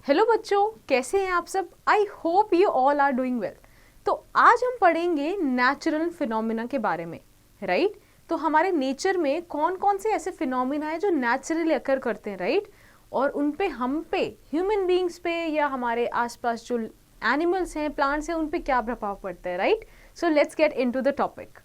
Hello बच्चों, कैसे हैं आप सब? I hope you all are doing well. तो आज हम पढ़ेंगे नेचुरल फिनोमिना के बारे में, राइट? तो हमारे नेचर में कौन कौन से ऐसे फिनोमिना है जो नेचुरली अकर करते हैं, राइट? और उन पे, हम पे, ह्यूमन बीइंग्स पे या हमारे आसपास जो एनिमल्स हैं, प्लांट्स हैं, उन पे क्या प्रभाव पड़ता है, right? So let's get into the topic.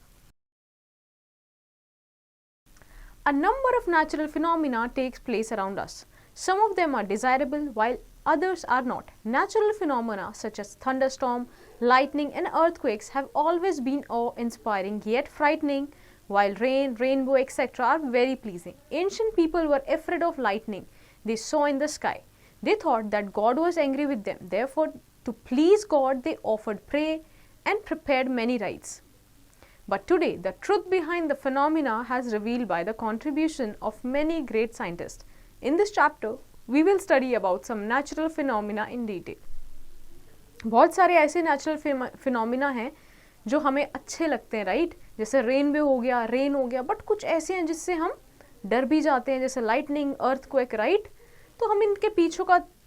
A number of natural phenomena takes place around us. Some of them are desirable while others are not. Natural phenomena such as thunderstorm, lightning and earthquakes have always been awe-inspiring yet frightening, while rain, rainbow etc. are very pleasing. Ancient people were afraid of lightning they saw in the sky. They thought that God was angry with them. Therefore, to please God, they offered prayer and prepared many rites. But today, the truth behind the phenomena has revealed by the contribution of many great scientists. In this chapter, we will study about some natural phenomena in detail. बहुत सारे ऐसे natural phenomena हैं जो हमें अच्छे लगते हैं, right? जैसे रेनबो हो गया, रेन हो गया, बट कुछ ऐसे हैं जिससे हम डर भी जाते हैं, जैसे लाइटनिंग, अर्थक्वेक, राइट? तो हम इनके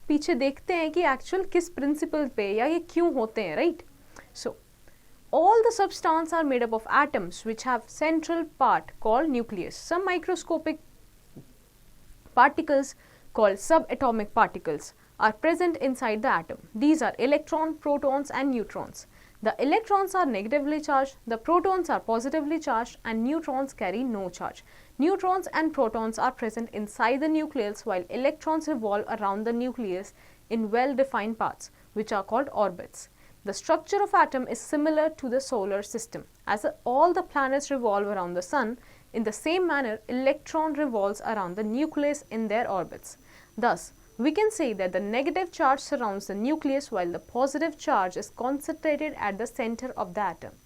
पीछे देखते हैं कि एक्चुअल किस प्रिंसिपल पे या ये क्यों होते हैं, right? So all the substances are made up of atoms which have central part called nucleus. Some microscopic particles called subatomic particles are present inside the atom. These are electrons, protons and neutrons. The electrons are negatively charged, the protons are positively charged and neutrons carry no charge. Neutrons and protons are present inside the nucleus while electrons revolve around the nucleus in well-defined paths which are called orbits. The structure of atom is similar to the solar system. As all the planets revolve around the sun, in the same manner, electron revolves around the nucleus in their orbits. Thus, we can say that the negative charge surrounds the nucleus while the positive charge is concentrated at the center of the atom.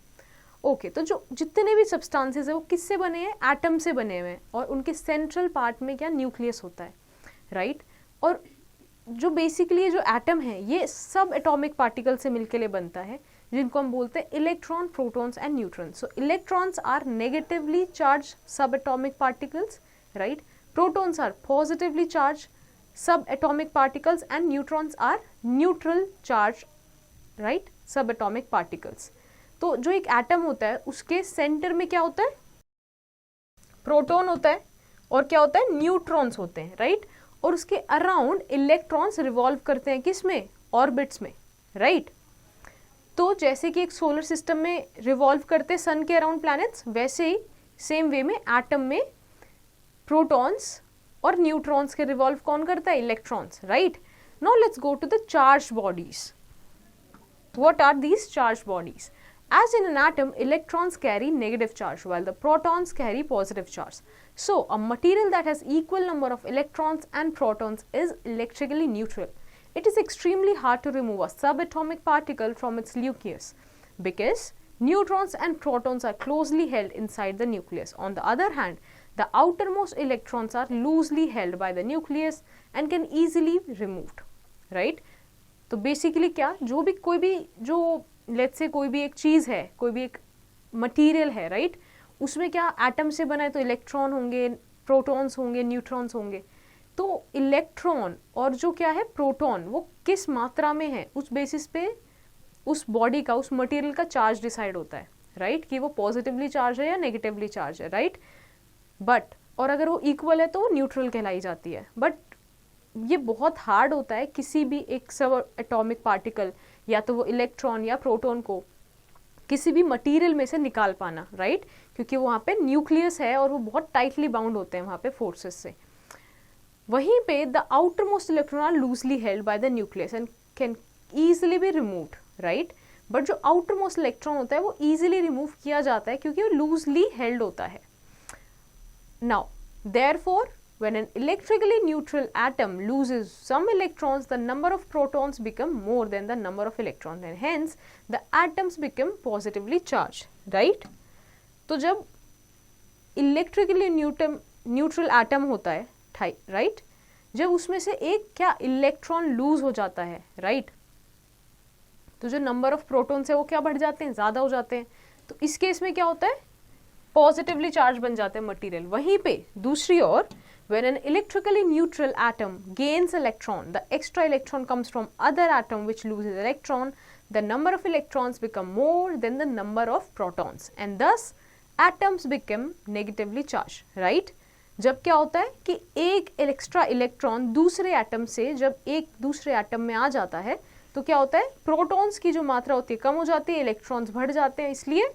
Okay, तो जो जितने भी substances है वो किससे बने हैं? Atom से बने हुए हैं और उनके सेंट्रल पार्ट में क्या न्यूक्लियस होता है, राइट? और जो बेसिकली जो एटम है ये सब एटॉमिक पार्टिकल से मिलके लिए बनता है, जिनको हम बोलते हैं electron, protons and neutrons. So electrons are negatively charge sub atomic particles, right? Protons are positively charge sub atomic particles and neutrons are neutral charge, right, sub atomic particles. तो जो एक एटम होता है उसके सेंटर में क्या होता है? प्रोटॉन होता है और क्या होता है? न्यूट्रॉन्स होते हैं, राइट? और उसके अराउंड इलेक्ट्रॉन्स रिवॉल्व करते हैं, किसमें? ऑर्बिट्स में, राइट? तो जैसे कि एक सोलर सिस्टम में रिवॉल्व करते हैं सन के अराउंड प्लैनेट्स, वैसे ही सेम वे में एटम में प्रोटॉन्स और न्यूट्रॉन्स के रिवॉल्व कौन करता है? Electrons, right? Now let's go to the charge bodies. What are these charge bodies? As in an atom, electrons carry negative charge while the protons carry positive charge. So, a material that has equal number of electrons and protons is electrically neutral. It is extremely hard to remove a subatomic particle from its nucleus because neutrons and protons are closely held inside the nucleus. On the other hand, the outermost electrons are loosely held by the nucleus and can easily be removed. Right? तो basically क्या, जो भी कोई भी जो let's say कोई भी एक चीज़ है, कोई भी एक मटेरियल है, राइट? उसमें क्या एटम से बना है तो इलेक्ट्रॉन होंगे, प्रोटॉन्स होंगे, न्यूट्रॉन्स होंगे. तो इलेक्ट्रॉन और जो क्या है प्रोटॉन, वो किस मात्रा में है उस बेसिस पे उस बॉडी का, उस मटेरियल का चार्ज डिसाइड होता है, राइट? कि वो पॉजिटिवली चार्ज है या नेगेटिवली चार्ज है, राइट? बट और अगर वो इक्वल है तो वो न्यूट्रल कहलाई जाती है. बट ये बहुत हार्ड होता है किसी भी एक सब एटॉमिक पार्टिकल या तो वो इलेक्ट्रॉन या प्रोटॉन को किसी भी मटेरियल में से निकाल पाना, राइट? क्योंकि वहाँ पे न्यूक्लियस है और वो बहुत टाइटली बाउंड होते हैं वहाँ पे फोर्सेस से. वहीं पे the outermost electron are loosely held by the nucleus and can easily be removed, right? But जो आउटर मोस्ट इलेक्ट्रॉन होता है वो ईजिली रिमूव किया जाता है क्योंकि वो लूजली हेल्ड होता है. Now therefore when an electrically neutral atom loses some electrons, the number of protons become more than the number of electrons and hence the atoms become positively charged, right? तो जब electrically neutral atom होता है, right? जब उसमें से एक क्या electron lose हो जाता है, राइट? तो जो नंबर ऑफ प्रोटॉन्स है वो क्या बढ़ जाते हैं, ज़्यादा हो जाते हैं. तो इस केस में क्या होता है? पॉजिटिवली चार्ज बन जाते हैं मटेरियल. वहीं पे दूसरी ओर When an electrically neutral atom gains electron, the extra electron comes from other atom which loses electron. The number of electrons become more than the number of protons and thus atoms become negatively charged, right? जब क्या होता है कि एक extra electron दूसरे atom से जब एक दूसरे एटम में आ जाता है तो क्या होता है, प्रोटॉन्स की जो मात्रा होती है कम हो जाती है, इलेक्ट्रॉन्स बढ़ जाते हैं, इसलिए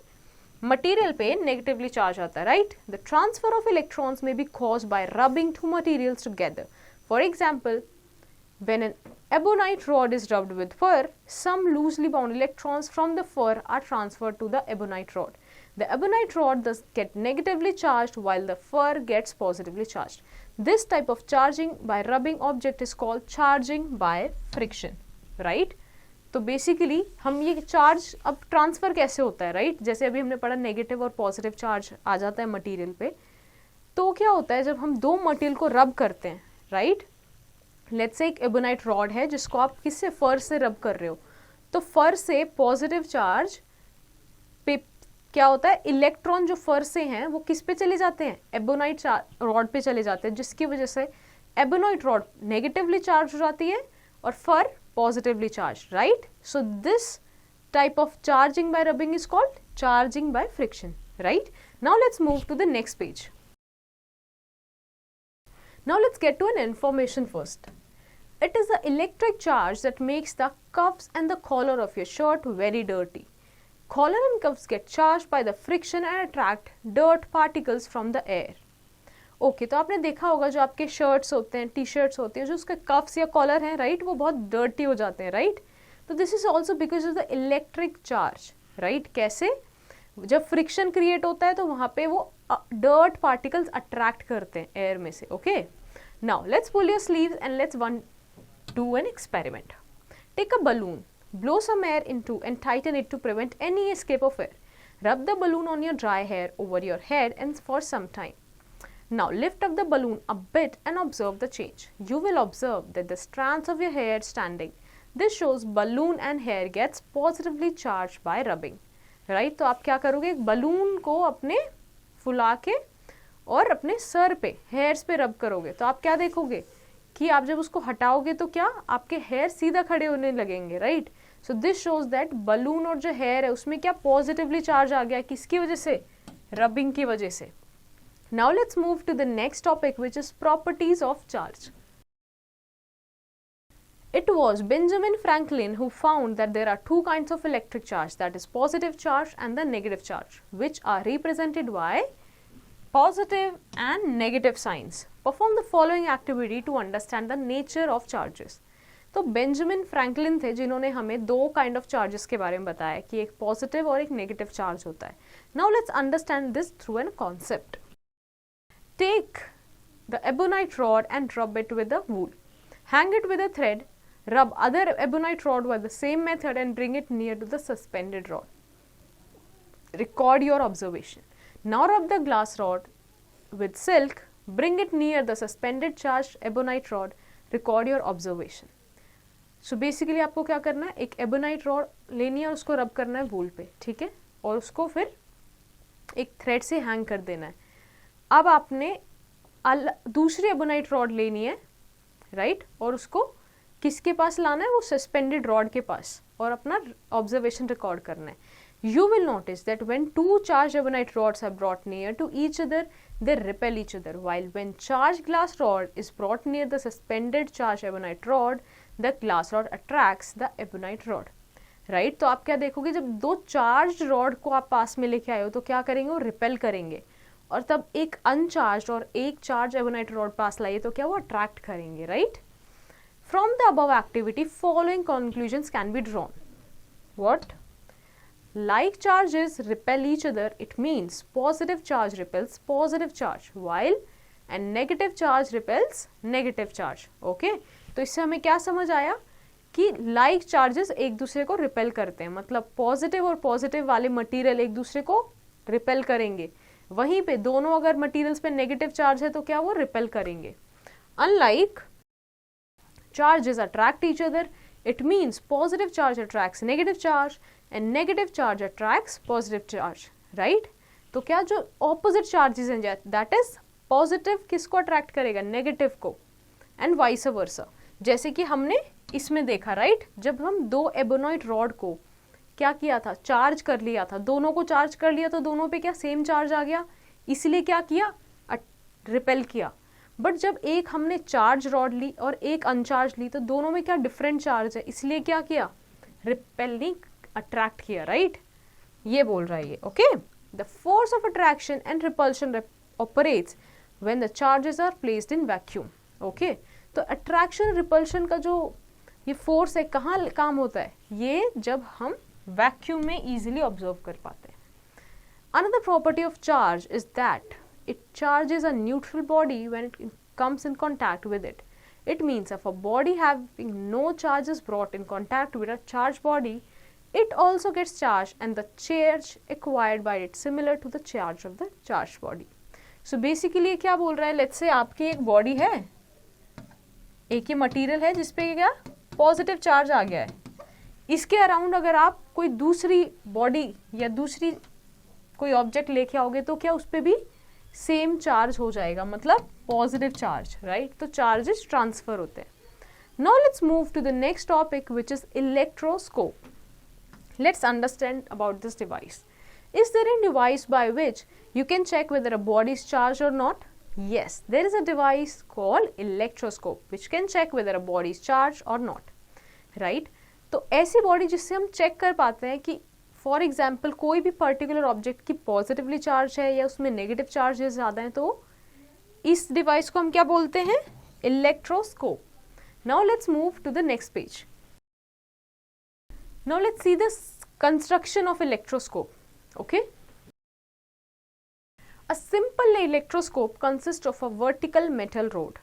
मटेरियल पे नेगेटिवली चार्ज आता है, right? The transfer of electrons में be caused by rubbing two materials together. For example, when an ebonite rod is rubbed with fur, some loosely bound electrons from the fur are transferred to the ebonite rod. The ebonite rod thus get negatively charged while the fur gets positively charged. This type of charging by rubbing object is called charging by friction, right? तो basically हम ये charge अब transfer कैसे होता है, right? जैसे अभी हमने पढ़ा नेगेटिव और पॉजिटिव चार्ज आ जाता है मटेरियल पे. तो क्या होता है जब हम दो मटेरियल को रब करते हैं, राइट? लेट्स से एक एबोनाइट रॉड है जिसको आप किससे, फर से रब कर रहे हो, तो फर से पॉजिटिव चार्ज पे क्या होता है, इलेक्ट्रॉन जो फर से हैं वो किस पे चले जाते हैं, एबोनाइट रॉड पे चले जाते हैं, जिसकी वजह से एबोनाइट रॉड नेगेटिवली चार्ज हो जाती है और फर positively charged, right? So this type of charging by rubbing is called charging by friction, right? Now let's move to the next page. Now let's get to an information first. It is the electric charge that makes the cuffs and the collar of your shirt very dirty. Collar and cuffs get charged by the friction and attract dirt particles from the air. Okay तो आपने देखा होगा जो आपके shirts होते हैं, T shirts होती है, जो उसके कफ्स या कॉलर हैं, राइट, वो बहुत डर्टी हो जाते हैं, राइट? तो this is also because of the electric charge, right? कैसे? जब फ्रिक्शन क्रिएट होता है तो वहाँ पे वो डर्ट पार्टिकल्स अट्रैक्ट करते हैं एयर में से. Okay, now let's pull your sleeves and let's do an experiment. Take a balloon, blow some air into and tighten it to prevent any escape of air. Rub the balloon on your dry hair over your head and for some time. Now lift up the balloon a bit and observe the change. You will observe that the strands of your hair standing. This shows balloon and hair gets positively charged by rubbing. Right? तो आप क्या करोगे, एक balloon को अपने फुला के और अपने सर पे, हेयर्स पे रब करोगे, तो आप क्या देखोगे कि आप जब उसको हटाओगे तो क्या आपके हेयर सीधा खड़े होने लगेंगे, right? So this shows that balloon और जो हेयर है उसमें क्या पॉजिटिवली चार्ज आ गया, किसकी वजह से, रबिंग की वजह से. Now let's move to the next topic, which is properties of charge. It was Benjamin Franklin who found that there are two kinds of electric charge, that is positive charge and the negative charge, which are represented by positive and negative signs. Perform the following activity to understand the nature of charges. तो Benjamin Franklin थे जिन्होंने हमें दो kind of charges के बारे में बताया कि एक पॉजिटिव और एक नेगेटिव चार्ज होता है. Now let's understand this through an concept. Take the ebonite rod and rub it with a wool. Hang it with a thread. Rub other ebonite rod by the same method and bring it near to the suspended rod. Record your observation. Now rub the glass rod with silk. Bring it near the suspended charged ebonite rod. Record your observation. So basically आपको क्या करना है, एक ebonite rod लेनी है और उसको रब करना है वूल पे, ठीक है, और उसको फिर एक थ्रेड से हैंग कर देना है. अब आपने दूसरी एबोनाइट रॉड लेनी है, राइट, और उसको किसके पास लाना है, वो सस्पेंडेड रॉड के पास, और अपना ऑब्जर्वेशन रिकॉर्ड करना है. You will notice that when two charge ebonite rods are brought near to each other they repel each other, while when charge glass rod is brought near the suspended charge ebonite rod the glass rod attracts the ebonite rod, right. तो आप क्या देखोगे, जब दो charge rod को आप पास में लेके आए हो तो क्या करेंगे, वो रिपेल करेंगे, और तब एक अनचार्ज और एक चार्ज एबोनाइट रॉड पास लाइए तो क्या वो अट्रैक्ट करेंगे, right. From the above activity following conclusions can be drawn. What? Like charges repel each other, it means positive charge repels positive charge while and negative charge repels negative charge. Okay, तो इससे हमें क्या समझ आया कि like charges एक दूसरे को रिपेल करते हैं, मतलब पॉजिटिव और पॉजिटिव वाले मटीरियल एक दूसरे को रिपेल करेंगे, वहीं पे दोनों अगर मटेरियल्स पे नेगेटिव चार्ज है तो क्या वो रिपेल करेंगे. Unlike charges attract each other, it means positive charge attracts negative charge and negative charge attracts positive charge, right. तो क्या जो ऑपोजिट चार्जेस हैं दैट इज पॉजिटिव किसको अट्रैक्ट करेगा, नेगेटिव को, एंड वाइस वर्सा। जैसे कि हमने इसमें देखा, राइट, जब हम दो एबोनॉइड रॉड को क्या किया था, चार्ज कर लिया था, दोनों को चार्ज कर लिया तो दोनों पे क्या सेम चार्ज आ गया, इसलिए क्या किया, रिपेल किया। बट जब एक हमने चार्ज रॉड ली और एक अनचार्ज ली तो दोनों में क्या डिफरेंट चार्ज है, इसलिए क्या किया, रिपेल नहीं, अट्रैक्ट किया, राइट, ये बोल रहा है ये। Okay, the force of attraction and repulsion operates when the charges are placed in vacuum. Okay, तो अट्रैक्शन रिपल्शन का जो ये फोर्स है कहाँ काम होता है, ये जब हम वैक्यूम में इजीली ऑब्जर्व कर पाते हैं। Another property of charge is that it charges a neutral body when it comes in contact with it. It means if a body having no charge is brought in contact with a charged body, it also gets charged and the charge acquired by it similar to the charge of the charged body. So basically क्या बोल रहा है, let's say आपकी एक body है, एक ये material है जिसपे क्या पॉजिटिव चार्ज आ गया है, इसके अराउंड अगर आप कोई दूसरी बॉडी या दूसरी कोई ऑब्जेक्ट लेके आओगे तो क्या उस पर भी सेम चार्ज हो जाएगा, मतलब पॉजिटिव चार्ज, राइट, तो चार्जेस ट्रांसफर होते हैं। Now let's move to the next topic which is electroscope. Let's understand about this device. Is there any device by which you can check whether a body is charged or not? Yes, there is a device called electroscope which can check whether a body is charged or not. Right? तो ऐसी body जिससे हम check कर पाते हैं कि for example कोई भी पर्टिकुलर ऑब्जेक्ट की पॉजिटिवली चार्ज है या उसमें नेगेटिव चार्जेस ज़्यादा हैं, तो इस डिवाइस को हम क्या बोलते हैं, electroscope. Now let's move to the next page. Now let's see the construction of electroscope. Okay, a simple electroscope consists of a vertical metal rod,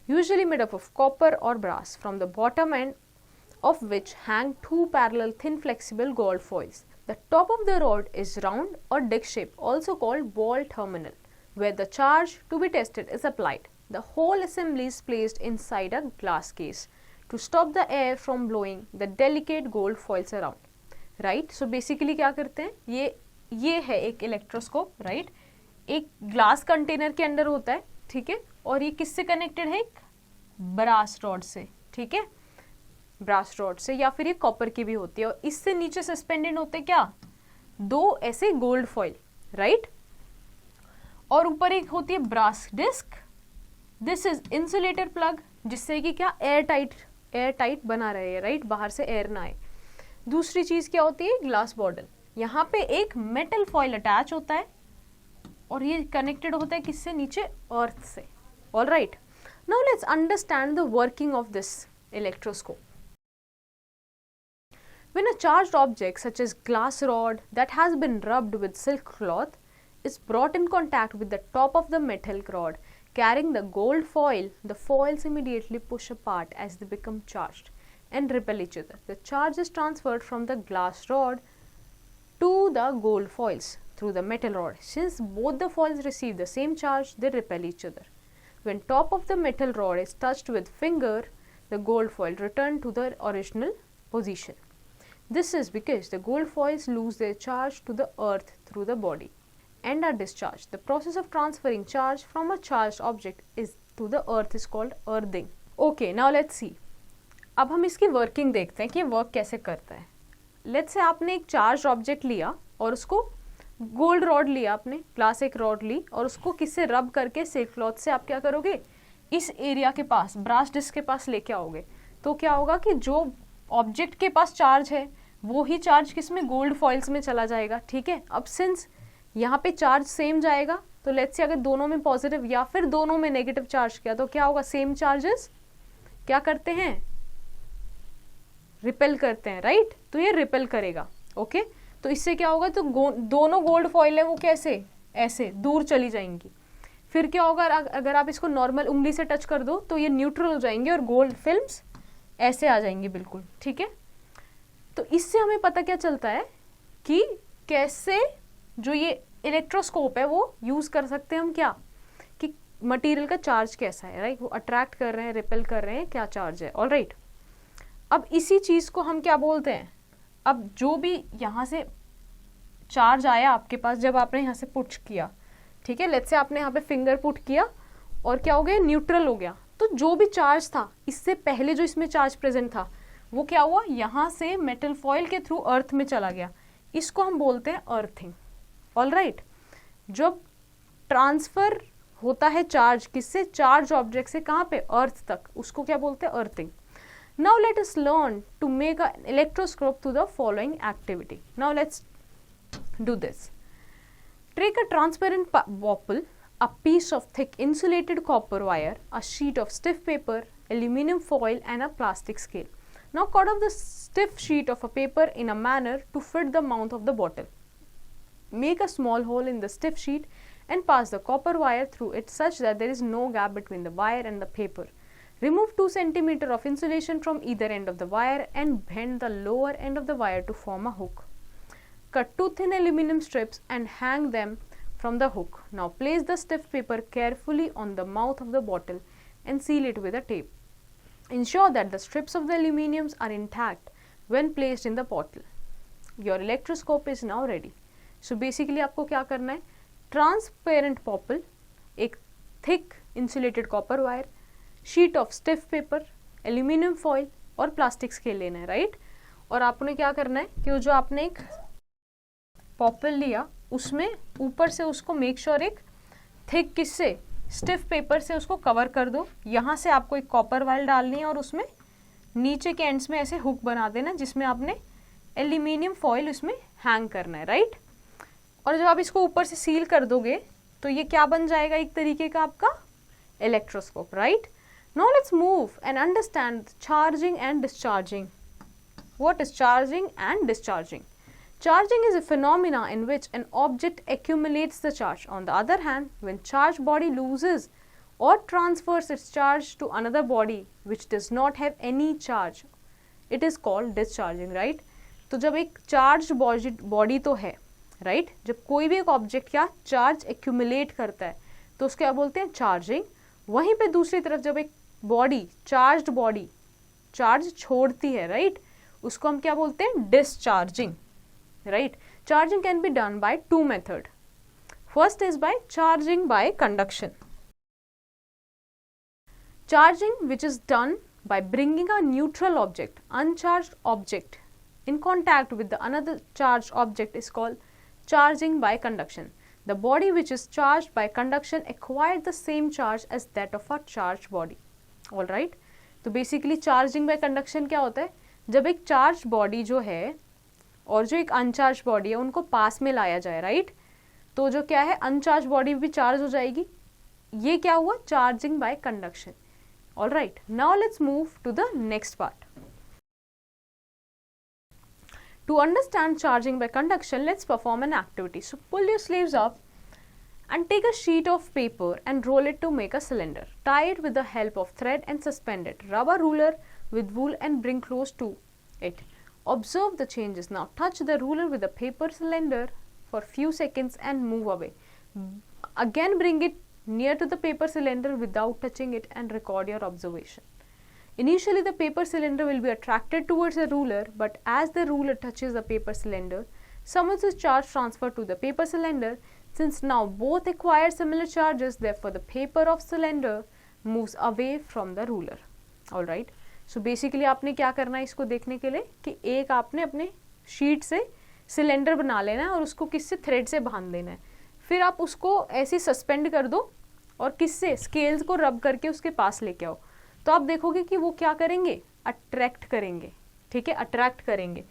usually made up of copper or brass, from the bottom end of which hang two parallel thin flexible gold foils. The top of the rod is round or disc shape, also called ball terminal, where the charge to be tested is applied. The whole assembly is placed inside a glass case to stop the air from blowing the delicate gold foils around. Right? So basically क्या करते हैं, ये है एक electroscope, right, एक glass container के अंदर होता है, ठीक है, और ये किससे कनेक्टेड है, एक ब्रास रॉड से, ठीक है, ब्रास रॉड से, या फिर ये कॉपर की भी होती है, और इससे नीचे सस्पेंडेड होते क्या, दो ऐसे गोल्ड फॉइल, राइट, और ऊपर एक होती है brass disc. This is insulator plug, जिससे कि क्या एयर टाइट बना रहे, राइट, बाहर से एयर ना आए। दूसरी चीज क्या होती है, ग्लास बॉटल, यहाँ पे एक मेटल फॉइल अटैच होता है और ये कनेक्टेड होता है किससे, नीचे अर्थ से। All right, now let's understand the working of this electroscope. When a charged object such as glass rod that has been rubbed with silk cloth is brought in contact with the top of the metal rod carrying the gold foil, the foils immediately push apart as they become charged and repel each other. The charge is transferred from the glass rod to the gold foils through the metal rod. Since both the foils receive the same charge, they repel each other. When top of the metal rod is touched with finger, the gold foil return to their original position. This is because the gold foils lose their charge to the earth through the body and are discharged. The process of transferring charge from a charged object is to the earth is called earthing. Okay, now let's see. अब हम इसकी working देखते हैं कि ये work कैसे करता है। लेट्स से आपने एक चार्ज ऑब्जेक्ट लिया और उसको गोल्ड रॉड लिया, आपने ग्लास एक रॉड ली और उसको किससे रब करके सिल्क क्लॉथ से आप क्या करोगे, इस एरिया के पास ब्रास डिस्क के पास लेके आओगे, तो क्या होगा कि जो ऑब्जेक्ट के पास चार्ज है वो ही चार्ज किसमें, गोल्ड फॉइल्स में चला जाएगा, ठीक है। अब सिंस यहाँ पे चार्ज सेम जाएगा, तो लेट्स से अगर दोनों में पॉजिटिव या फिर दोनों में नेगेटिव चार्ज किया तो क्या होगा, सेम चार्जेस क्या करते हैं, रिपेल करते हैं, राइट, तो ये रिपेल करेगा। ओके, तो इससे क्या होगा, तो दोनों गोल्ड फॉइल है वो कैसे, ऐसे दूर चली जाएंगी। फिर क्या होगा, अगर आप इसको नॉर्मल उंगली से टच कर दो तो ये न्यूट्रल हो जाएंगे और गोल्ड फिल्म्स ऐसे आ जाएंगी, बिल्कुल ठीक है। तो इससे हमें पता क्या चलता है कि कैसे जो ये इलेक्ट्रोस्कोप है वो यूज कर सकते हैं हम, क्या कि मटेरियल का चार्ज कैसा है, राइट, वो अट्रैक्ट कर रहे हैं, रिपेल कर रहे हैं, क्या चार्ज है। ऑल राइट, अब इसी चीज को हम क्या बोलते हैं, अब जो भी यहाँ से चार्ज आया आपके पास जब आपने यहाँ से पुश किया, ठीक है, लेट्स से आपने यहाँ पे फिंगर पुट किया और क्या हो गया, न्यूट्रल हो गया। तो जो भी चार्ज था इससे पहले जो इसमें चार्ज प्रेजेंट था वो क्या हुआ, यहाँ से मेटल फॉइल के थ्रू अर्थ में चला गया। इसको हम बोलते हैं अर्थिंग। ऑलराइट, जब ट्रांसफर होता है चार्ज किससे, चार्ज ऑब्जेक्ट से कहाँ पे, अर्थ तक, उसको क्या बोलते हैं, earthing. Now let us learn to make a electroscope through the following activity. Now let's do this. Take a transparent bottle, a piece of thick insulated copper wire, a sheet of stiff paper, aluminum foil and a plastic scale. Now cut off the stiff sheet of a paper in a manner to fit the mouth of the bottle. Make a small hole in the stiff sheet and pass the copper wire through it such that there is no gap between the wire and the paper. Remove 2 cm of insulation from either end of the wire and bend the lower end of the wire to form a hook. Cut 2 thin aluminum strips and hang them from the hook. Now place the stiff paper carefully on the mouth of the bottle and seal it with a tape. Ensure that the strips of the aluminium are intact when placed in the bottle. Your electroscope is now ready. So basically आपको क्या करना है, transparent पॉपल, एक thick insulated copper wire, sheet of stiff paper, aluminium foil और plastic scale लेना है, right. और आपने क्या करना है कि जो आपने एक पॉपल लिया उसमें ऊपर से उसको मेक श्योर एक थिक किससे, स्टिफ पेपर से उसको कवर कर दो। यहाँ से आपको एक कॉपर वायर डालनी है और उसमें नीचे के एंड्स में ऐसे हुक बना देना जिसमें आपने एल्यूमिनियम फॉइल उसमें हैंग करना है, राइट। और जब आप इसको ऊपर से सील कर दोगे तो ये क्या बन जाएगा, एक तरीके का आपका electroscope, right. Now let's move and understand charging and discharging. What is charging and discharging? Charging is a phenomena in which an object accumulates the charge. On the other hand, when charged body loses or transfers its charge to another body which does not have any charge, it is called discharging, right? तो जब एक charged body तो है, right? जब कोई भी एक object क्या charge accumulate करता है तो उसको क्या बोलते हैं, charging। वहीं पे दूसरी तरफ जब एक body, charged body charge छोड़ती है, right? उसको हम क्या बोलते हैं, discharging। Right, charging can be done by 2 methods. First is by charging by conduction. Charging, which is done by bringing a neutral object, uncharged object, in contact with the another charged object, is called charging by conduction. The body which is charged by conduction acquired the same charge as that of a charged body. All right. तो basically charging by conduction क्या होता है, जब एक charged body जो है और जो एक अनचार्ज बॉडी है उनको पास में लाया जाए, राइट। तो जो क्या है, अनचार्ज बॉडी भी चार्ज हो जाएगी। ये क्या हुआ, charging by conduction. All right, now let's move to the next part. To understand charging by conduction, let's perform an activity. So pull your sleeves up and take a sheet of paper and roll it to make a cylinder. Tie it with the help of thread and suspend it. Rub a ruler with wool and bring close to it. Observe the changes. Now touch the ruler with the paper cylinder for few seconds and move away. Again bring it near to the paper cylinder without touching it and record your observation. Initially the paper cylinder will be attracted towards the ruler, but as the ruler touches the paper cylinder, some of the charge transferred to the paper cylinder. Since now both acquire similar charges, therefore the paper of cylinder moves away from the ruler. All right. So basically आपने क्या करना है इसको देखने के लिए कि एक आपने अपने शीट से सिलेंडर बना लेना है और उसको किससे, थ्रेड से बांध देना है। फिर आप उसको ऐसे सस्पेंड कर दो और किससे, स्केल्स को रब करके उसके पास लेके आओ। तो आप देखोगे कि वो क्या करेंगे, अट्रैक्ट करेंगे, ठीक है, अट्रैक्ट करेंगे।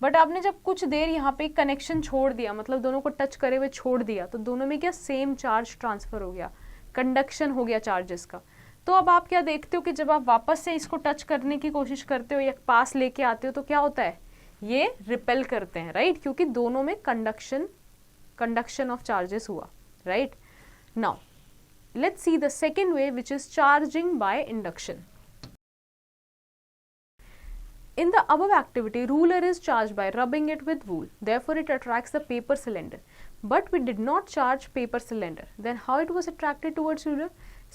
बट आपने जब कुछ देर यहाँ पे कनेक्शन छोड़ दिया, मतलब दोनों को टच करे हुए छोड़ दिया, तो दोनों में क्या सेम चार्ज ट्रांसफर हो गया, कंडक्शन हो गया चार्जेस का। तो अब आप क्या देखते हो कि जब आप वापस से इसको टच करने की कोशिश करते हो या पास लेके आते हो तो क्या होता है, ये रिपेल करते हैं, राइट, क्योंकि दोनों में कंडक्शन ऑफ चार्जेस हुआ, right. Now let's see the second way which is charging by induction. In the above activity, ruler is charged by rubbing it with wool. Therefore, it attracts the paper cylinder. But we did not charge paper cylinder. Then how it was attracted towards ruler?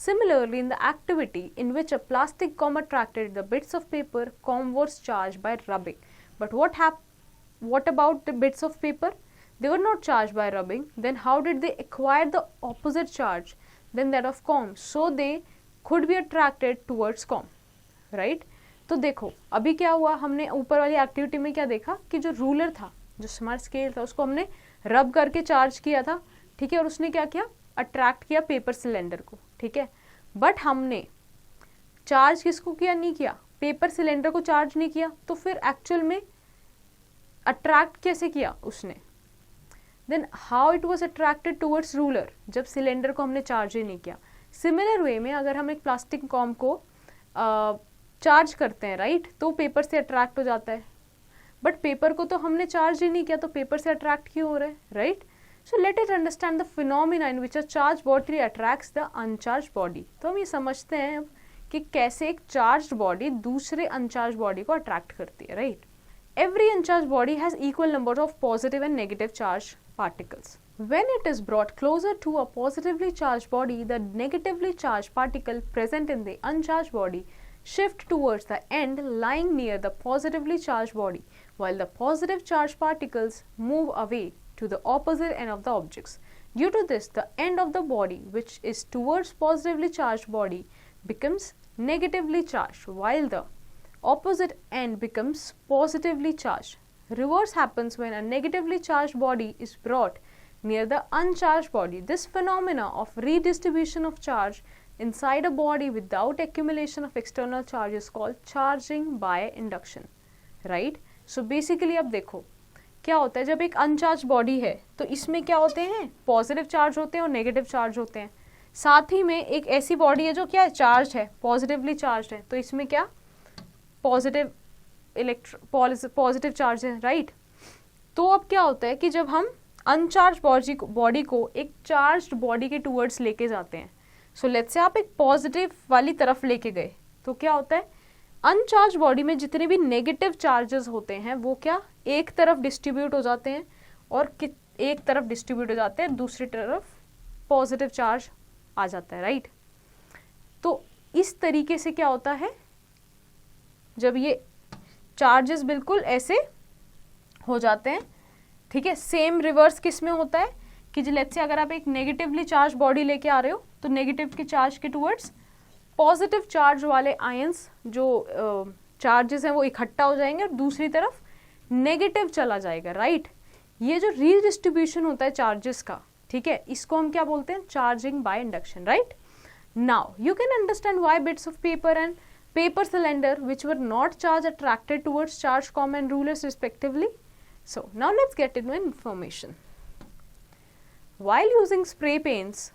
Similarly, in the activity in which a plastic comb attracted the bits of paper, comb was charged by rubbing. But what about the bits of paper? They were not charged by rubbing. Then how did they acquire the opposite charge than that of comb? So they could be attracted towards comb, right? तो देखो अभी क्या हुआ, हमने ऊपर वाली activity में क्या देखा कि जो रूलर था, जो स्मार्ट स्केल था, उसको हमने रब करके चार्ज किया था, ठीक है, और उसने क्या किया, अट्रैक्ट किया पेपर सिलेंडर को, ठीक है। बट हमने चार्ज किसको किया, नहीं किया, पेपर सिलेंडर को चार्ज नहीं किया, तो फिर एक्चुअल में अट्रैक्ट कैसे किया उसने? Then how it was attracted towards ruler, जब सिलेंडर को हमने चार्ज ही नहीं किया। सिमिलर वे में अगर हम एक प्लास्टिक कॉम को चार्ज करते हैं, राइट, तो पेपर से अट्रैक्ट हो जाता है, बट पेपर को तो हमने चार्ज ही नहीं किया, तो पेपर से अट्रैक्ट क्यों हो रहा है, right. So let it understand the phenomena in which a charge body attracts the uncharged body. तो हम ये समझते हैं कि कैसे एक चार्ज बॉडी दूसरे अनचार्ज बॉडी को अट्रैक्ट करती है, right. Every uncharged body has equal number of positive and negative charged particles. When it is brought closer to a positively charged body, the negatively charged particle present in the uncharged body shift towards the end lying near the positively charged body, while the positive charged particles move away to the opposite end of the objects. Due to this, the end of the body which is towards positively charged body becomes negatively charged, while the opposite end becomes positively charged. Reverse happens when a negatively charged body is brought near the uncharged body. This phenomena of redistribution of charge inside a body without accumulation of external charge is called charging by induction, right? So basically अब देखो क्या होता है, जब एक uncharged body है तो इसमें क्या होते हैं, पॉजिटिव चार्ज होते हैं और नेगेटिव चार्ज होते हैं। साथ ही में एक ऐसी बॉडी है जो क्या है, चार्ज है, पॉजिटिवली चार्ज है, तो इसमें क्या पॉजिटिव पॉजिटिव चार्ज है, राइट। तो अब क्या होता है कि जब हम अनचार्ज बॉडी को एक चार्ज्ड बॉडी के टूवर्ड्स लेके जाते हैं, सो लेट्स से आप एक पॉजिटिव वाली तरफ लेके गए, तो क्या होता है, अनचार्ज बॉडी में जितने भी नेगेटिव चार्जेस होते हैं वो क्या एक तरफ डिस्ट्रीब्यूट हो जाते हैं और एक तरफ डिस्ट्रीब्यूट हो जाते हैं, दूसरी तरफ पॉजिटिव चार्ज आ जाता है, राइट। तो इस तरीके से क्या होता है, जब ये चार्जेस बिल्कुल ऐसे हो जाते हैं, ठीक है। सेम रिवर्स किस में होता है कि लेट्स से अगर आप एक नेगेटिवली चार्ज बॉडी लेके आ रहे हो तो नेगेटिव के चार्ज के टुवर्ड्स पॉजिटिव चार्ज वाले आयंस जो चार्जेस हैं वो इकट्ठा हो जाएंगे और दूसरी तरफ नेगेटिव चला जाएगा, राइट। ये जो रीडिस्ट्रीब्यूशन होता है चार्जेस का, ठीक है, इसको हम क्या बोलते हैं, charging by induction, right. Now you can understand why bits of paper and paper cylinder which were not charged attracted towards charged comb and rulers respectively. So now let's get into information. While using spray paints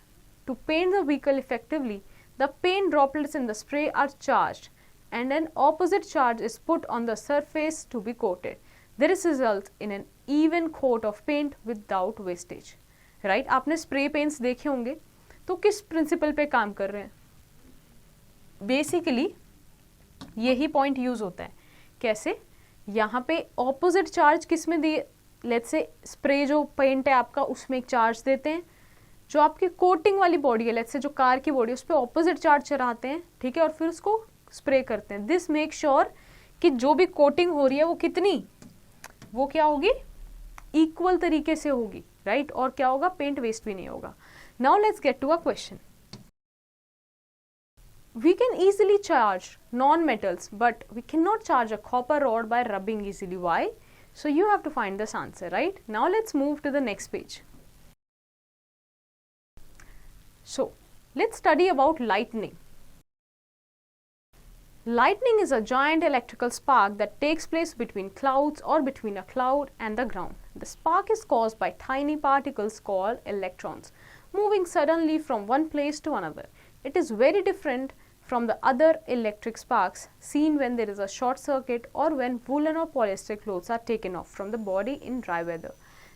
to paint the vehicle effectively, the paint droplets in the spray are charged and an opposite charge is put on the surface to be coated. This results in an even coat of paint without wastage. Right? आपने spray paints देखे होंगे, तो किस principle पे काम कर रहे हैं? Basically यही पॉइंट यूज होता है। कैसे, यहाँ पे ऑपोजिट चार्ज किस में दिए, लेट्स से स्प्रे जो पेंट है आपका उसमें एक चार्ज देते हैं, जो आपकी कोटिंग वाली बॉडी है, लेट्स से जो कार की बॉडी है उस पर ऑपोजिट चार्ज चढ़ाते हैं, ठीक है, और फिर उसको स्प्रे करते हैं। दिस मेक श्योर कि जो भी कोटिंग हो रही है वो कितनी, वो क्या होगी, इक्वल तरीके से होगी, राइट, और क्या होगा, पेंट वेस्ट भी नहीं होगा। Now let's get to a question. We can easily charge non-metals, but we cannot charge a copper rod by rubbing easily. Why? So you have to find this answer, right? Now let's move to the next page. So let's study about lightning. Lightning is a giant electrical spark that takes place between clouds or between a cloud and the ground. The spark is caused by tiny particles called electrons moving suddenly from one place to another. It is very different from the other electric sparks seen when there is a short circuit or when woolen or polyester clothes are taken off from the body in dry weather.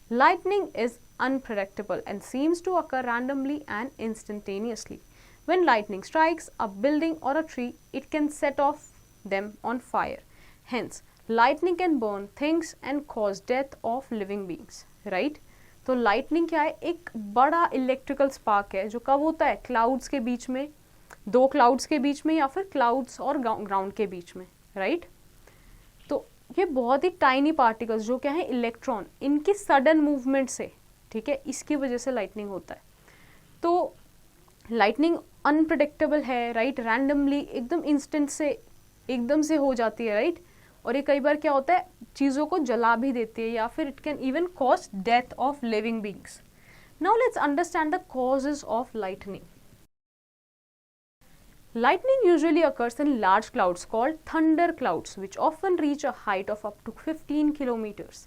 Lightning is unpredictable and seems to occur randomly and instantaneously. When lightning strikes a building or a tree, it can set off them on fire. Hence, lightning can burn things and cause death of living beings. Right? तो lightning क्या है, एक बड़ा electrical spark है जो कब होता है, clouds के बीच में, दो क्लाउड्स के बीच में या फिर क्लाउड्स और ग्राउंड के बीच में, राइट। तो ये बहुत ही टाइनी पार्टिकल्स जो क्या है इलेक्ट्रॉन, इनकी सडन मूवमेंट से, ठीक है, इसकी वजह से लाइटनिंग होता है। तो लाइटनिंग अनप्रिडिक्टेबल है, राइट, रैंडमली एकदम इंस्टेंट से एकदम से हो जाती है, राइट, और ये कई बार क्या होता है चीज़ों को जला भी देती है या फिर it can even cause death of living beings. Now let's understand the causes of lightning. Lightning usually occurs in large clouds called thunder clouds, which often reach a height of up to 15 kilometers.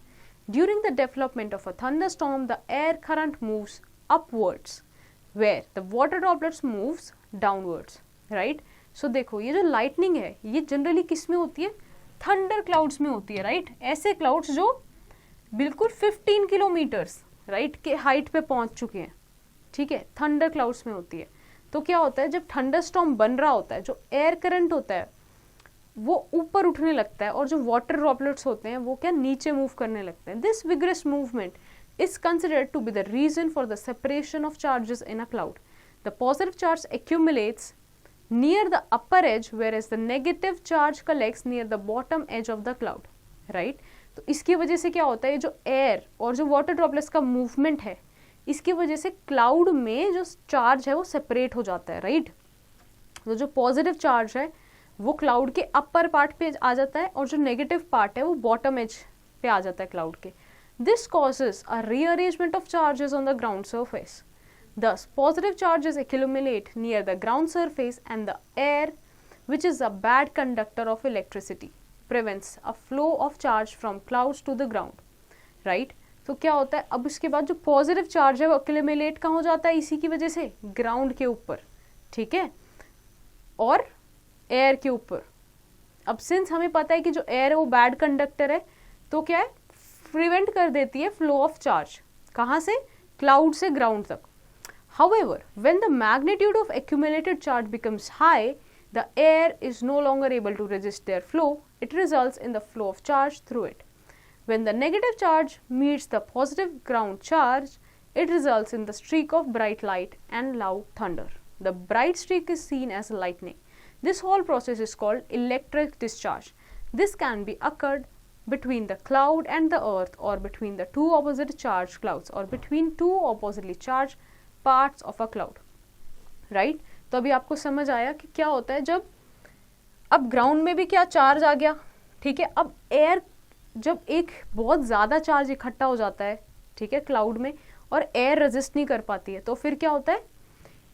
During the development of a thunderstorm, the air current moves upwards, where the water droplets moves downwards. Right? So देखो ये जो lightning है ये generally किस में होती है, thunder clouds में होती है, राइट, ऐसे क्लाउड्स जो बिल्कुल 15 किलोमीटर्स, राइट, के हाइट पे पहुंच चुके हैं, ठीक है, थंडर क्लाउड्स में होती है। तो क्या होता है जब थंडर स्टॉर्म बन रहा होता है, जो एयर करंट होता है वो ऊपर उठने लगता है और जो वाटर ड्रॉपलेट्स होते हैं वो क्या नीचे मूव करने लगते हैं। This vigorous movement is considered to be the reason for the separation of charges in a cloud. The positive charge accumulates near the upper edge, whereas the negative charge collects near the bottom edge of the cloud. Right? तो इसकी वजह से क्या होता है, जो air और जो वाटर ड्रॉपलेट्स का मूवमेंट है इसकी वजह से क्लाउड में जो चार्ज है वो सेपरेट हो जाता है, राइट। तो जो पॉजिटिव चार्ज है वो क्लाउड के अपर पार्ट पे आ जाता है और जो नेगेटिव पार्ट है वो बॉटम एज पे आ जाता है क्लाउड के। This causes a rearrangement of charges on the ground surface. Thus, positive charges accumulate near the ground surface and the air, which is a bad conductor of electricity, prevents a flow of charge from clouds to the ground. Right? तो क्या होता है अब उसके बाद जो positive charge है वो accumulate कहाँ हो जाता है, इसी की वजह से ग्राउंड के ऊपर, ठीक है, और एयर के ऊपर। अब सिंस हमें पता है कि जो एयर है वो बैड कंडक्टर है तो क्या है प्रिवेंट कर देती है फ्लो ऑफ चार्ज, कहाँ से, क्लाउड से ग्राउंड तक। However, when the magnitude of accumulated charge becomes high, the air is no longer able to resist their flow. It results in the flow of charge through it. When the negative charge meets the positive ground charge, it results in the streak of bright light and loud thunder. The bright streak is seen as lightning. This whole process is called electric discharge. This can be occurred between the cloud and the earth, or between the two opposite charged clouds, or between two oppositely charged parts of a cloud. Right? तो अभी आपको समझ आया कि क्या होता है जब अब ग्राउंड में भी क्या चार्ज आ गया, ठीक है, अब एयर जब एक बहुत ज़्यादा चार्ज इकट्ठा हो जाता है, ठीक है, क्लाउड में, और एयर रेजिस्ट नहीं कर पाती है, तो फिर क्या होता है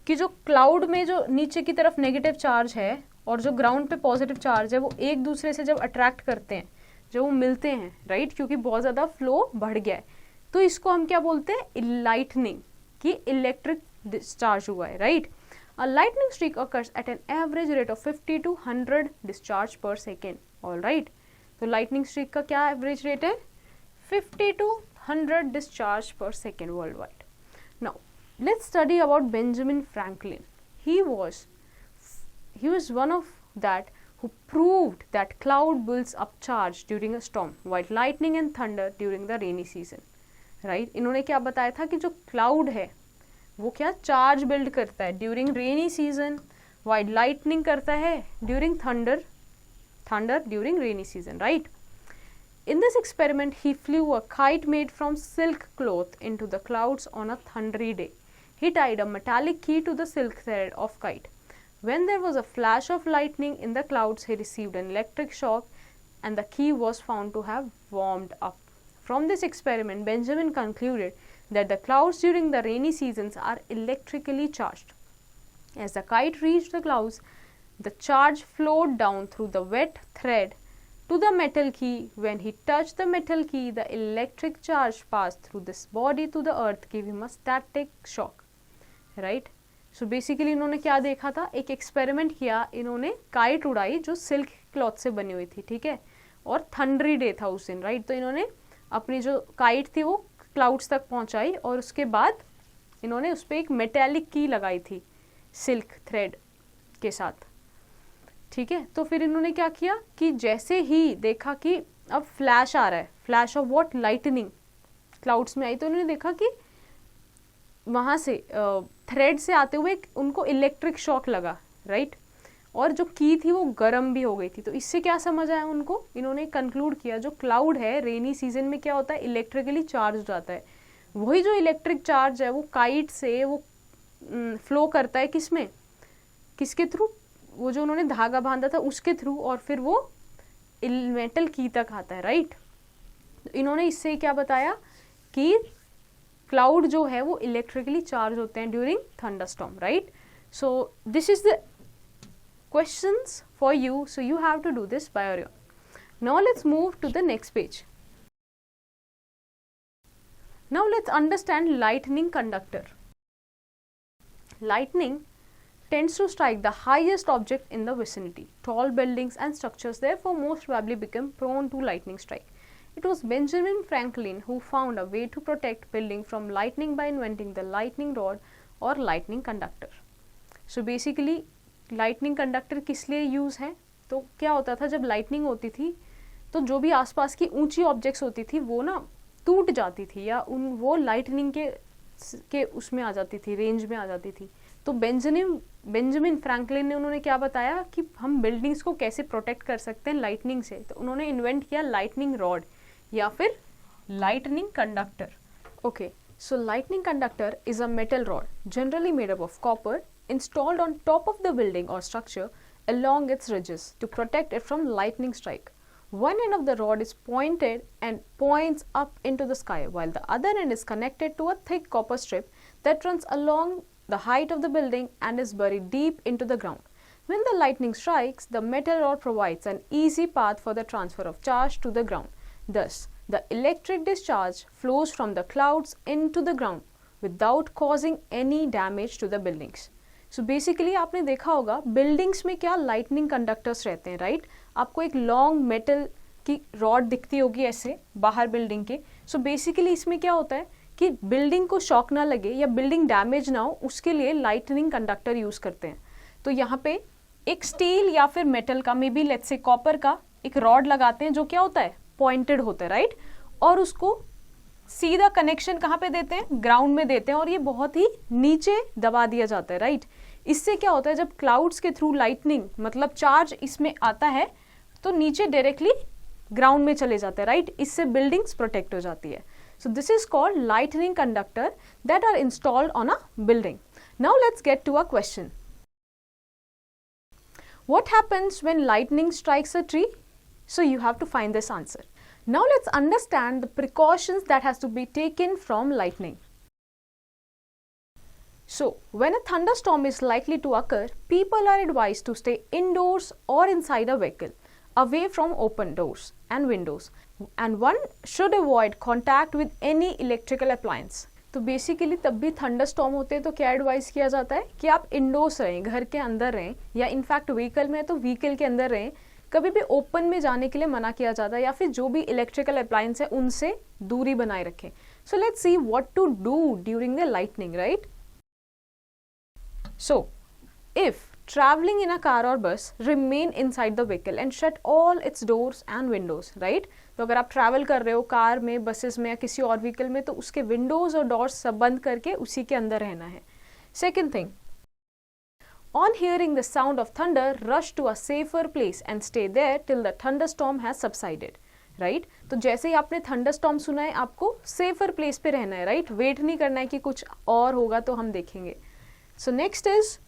कि जो क्लाउड में जो नीचे की तरफ नेगेटिव चार्ज है और जो ग्राउंड पे पॉजिटिव चार्ज है वो एक दूसरे से जब अट्रैक्ट करते हैं, जब वो मिलते हैं, राइट, क्योंकि बहुत ज़्यादा फ्लो बढ़ गया है, तो इसको हम क्या बोलते हैं, लाइटनिंग, कि इलेक्ट्रिक डिस्चार्ज हुआ है, right. A lightning streak occurs at an average rate of 50 to 100 discharge per second. All right. तो lightning streak का क्या average rate है, 50 to 100 discharge per second worldwide. Now, let's study about Benjamin Franklin. He was one of that who proved that cloud builds up charge during a storm, while lightning and thunder during the rainy season. Right? इन्होंने क्या बताया था कि जो cloud है वो क्या charge build करता है during rainy season, while lightning करता है during thunder during rainy season, right. In this experiment he flew a kite made from silk cloth into the clouds on a thundery day. He tied a metallic key to the silk thread of kite. When there was a flash of lightning in the clouds, he received an electric shock and the key was found to have warmed up. From this experiment, Benjamin concluded that the clouds during the rainy seasons are electrically charged. As the kite reached the clouds, the charge flowed down through the wet thread to the metal key. When he touched the metal key, the electric charge passed through this body to the earth, giving him a static shock. Right? So basically इन्होंने क्या देखा था, एक experiment किया, इन्होंने kite उड़ाई जो silk cloth से बनी हुई थी, ठीक है, और थंडरी डे था उस दिन, राइट। तो इन्होंने अपनी जो काइट थी वो क्लाउड्स तक पहुंचाई और उसके बाद इन्होंने उस पर एक मेटेलिक की लगाई थी सिल्क थ्रेड के साथ, ठीक है। तो फिर इन्होंने क्या किया कि जैसे ही देखा कि अब फ्लैश आ रहा है, flash of what, lightning clouds में आई, तो उन्होंने देखा कि वहाँ से थ्रेड से आते हुए उनको इलेक्ट्रिक शॉक लगा, राइट। और जो की थी वो गर्म भी हो गई थी। तो इससे क्या समझ आया उनको, इन्होंने कंक्लूड किया जो क्लाउड है रेनी सीजन में क्या होता है, इलेक्ट्रिकली चार्ज हो जाता है। वही जो इलेक्ट्रिक चार्ज है वो काइट से वो फ्लो करता है किस में, किसके थ्रू, वो जो उन्होंने धागा बांधा था उसके थ्रू, और फिर वो मेटल की तक आता है, राइट। इन्होंने इससे क्या बताया कि क्लाउड जो है वो इलेक्ट्रिकली चार्ज होते हैं during thunderstorm, right. So this is the questions for you, so you have to do this by your own. Now let's move to the next page. Now let's understand lightning conductor. Lightning tends to strike the highest object in the vicinity. Tall buildings and structures therefore most probably become prone to lightning strike. It was Benjamin Franklin who found a way to protect building from lightning by inventing the lightning rod or lightning conductor. So basically lightning conductor किस लिए use है, तो क्या होता था जब lightning होती थी तो जो भी आसपास की ऊंची ऑब्जेक्ट्स होती थी वो ना टूट जाती थी, या वो लाइटनिंग के उसमें आ जाती थी, रेंज में आ जाती थी। तो बेंजामिन फ्रैंकलिन ने उन्होंने क्या बताया कि हम बिल्डिंग्स को कैसे प्रोटेक्ट कर सकते हैं लाइटनिंग से, तो उन्होंने इन्वेंट किया लाइटनिंग रॉड या फिर lightning conductor. Okay, so lightning conductor is a metal rod generally made up of copper installed on top of the building or structure along its ridges to protect it from lightning strike. One end of the rod is pointed and points up into the sky, while the other end is connected to a thick copper strip that runs along the height of the building and is buried deep into the ground. When the lightning strikes, the metal rod provides an easy path for the transfer of charge to the ground. Thus, the electric discharge flows from the clouds into the ground without causing any damage to the buildings. So basically आपने देखा होगा buildings में क्या lightning conductors रहते हैं, right. आपको एक long metal की रॉड दिखती होगी ऐसे बाहर बिल्डिंग के। सो बेसिकली इसमें क्या होता है कि बिल्डिंग को शॉक ना लगे या बिल्डिंग डैमेज ना हो, उसके लिए लाइटनिंग कंडक्टर यूज़ करते हैं। तो यहाँ पे एक स्टील या फिर मेटल का, may be let's say copper का एक रॉड लगाते हैं जो क्या होता है, पॉइंटेड होता है, राइट। और उसको सीधा कनेक्शन कहाँ पे देते हैं, ग्राउंड में देते हैं, और ये बहुत ही नीचे दबा दिया जाता है, राइट। इससे क्या होता है जब क्लाउड्स के थ्रू लाइटनिंग मतलब चार्ज इसमें आता है तो नीचे डायरेक्टली ग्राउंड में चले जाते हैं, राइट। इससे बिल्डिंग्स प्रोटेक्ट हो जाती है। So this is called lightning conductor that are installed on a building. Now let's get to a question, what happens when lightning strikes a tree? So you have to find this answer. Now let's understand the precautions that has to be taken from lightning. So, when a thunderstorm is likely to occur, people are advised to stay indoors or inside a vehicle, away from open doors and windows, and one should avoid contact with any electrical appliance. तो basically तब भी thunderstorm होते हैं तो क्या advice किया जाता है कि आप इंडोर्स रहें, घर के अंदर रहें, या इनफैक्ट व्हीकल में तो व्हीकल के अंदर रहें, कभी भी ओपन में जाने के लिए मना किया जाता है, या फिर जो भी इलेक्ट्रिकल अप्लायंस है उनसे दूरी बनाए रखें। So let's see what to do during the lightning, right. So if traveling in a car or bus, remain inside the vehicle and shut all its doors and windows, right? तो अगर आप travel कर रहे हो car में, buses में या किसी और व्हीकल में, तो उसके विंडोज और डोर्स सब बंद करके उसी के अंदर रहना है। Second thing, on hearing the sound of thunder, rush to a safer place and stay there till the thunderstorm has subsided, right? तो जैसे ही आपने थंडरस्टॉर्म सुना है आपको सेफर प्लेस पे रहना है, राइट। वेट नहीं करना है कि कुछ और होगा तो हम देखेंगे। So next is,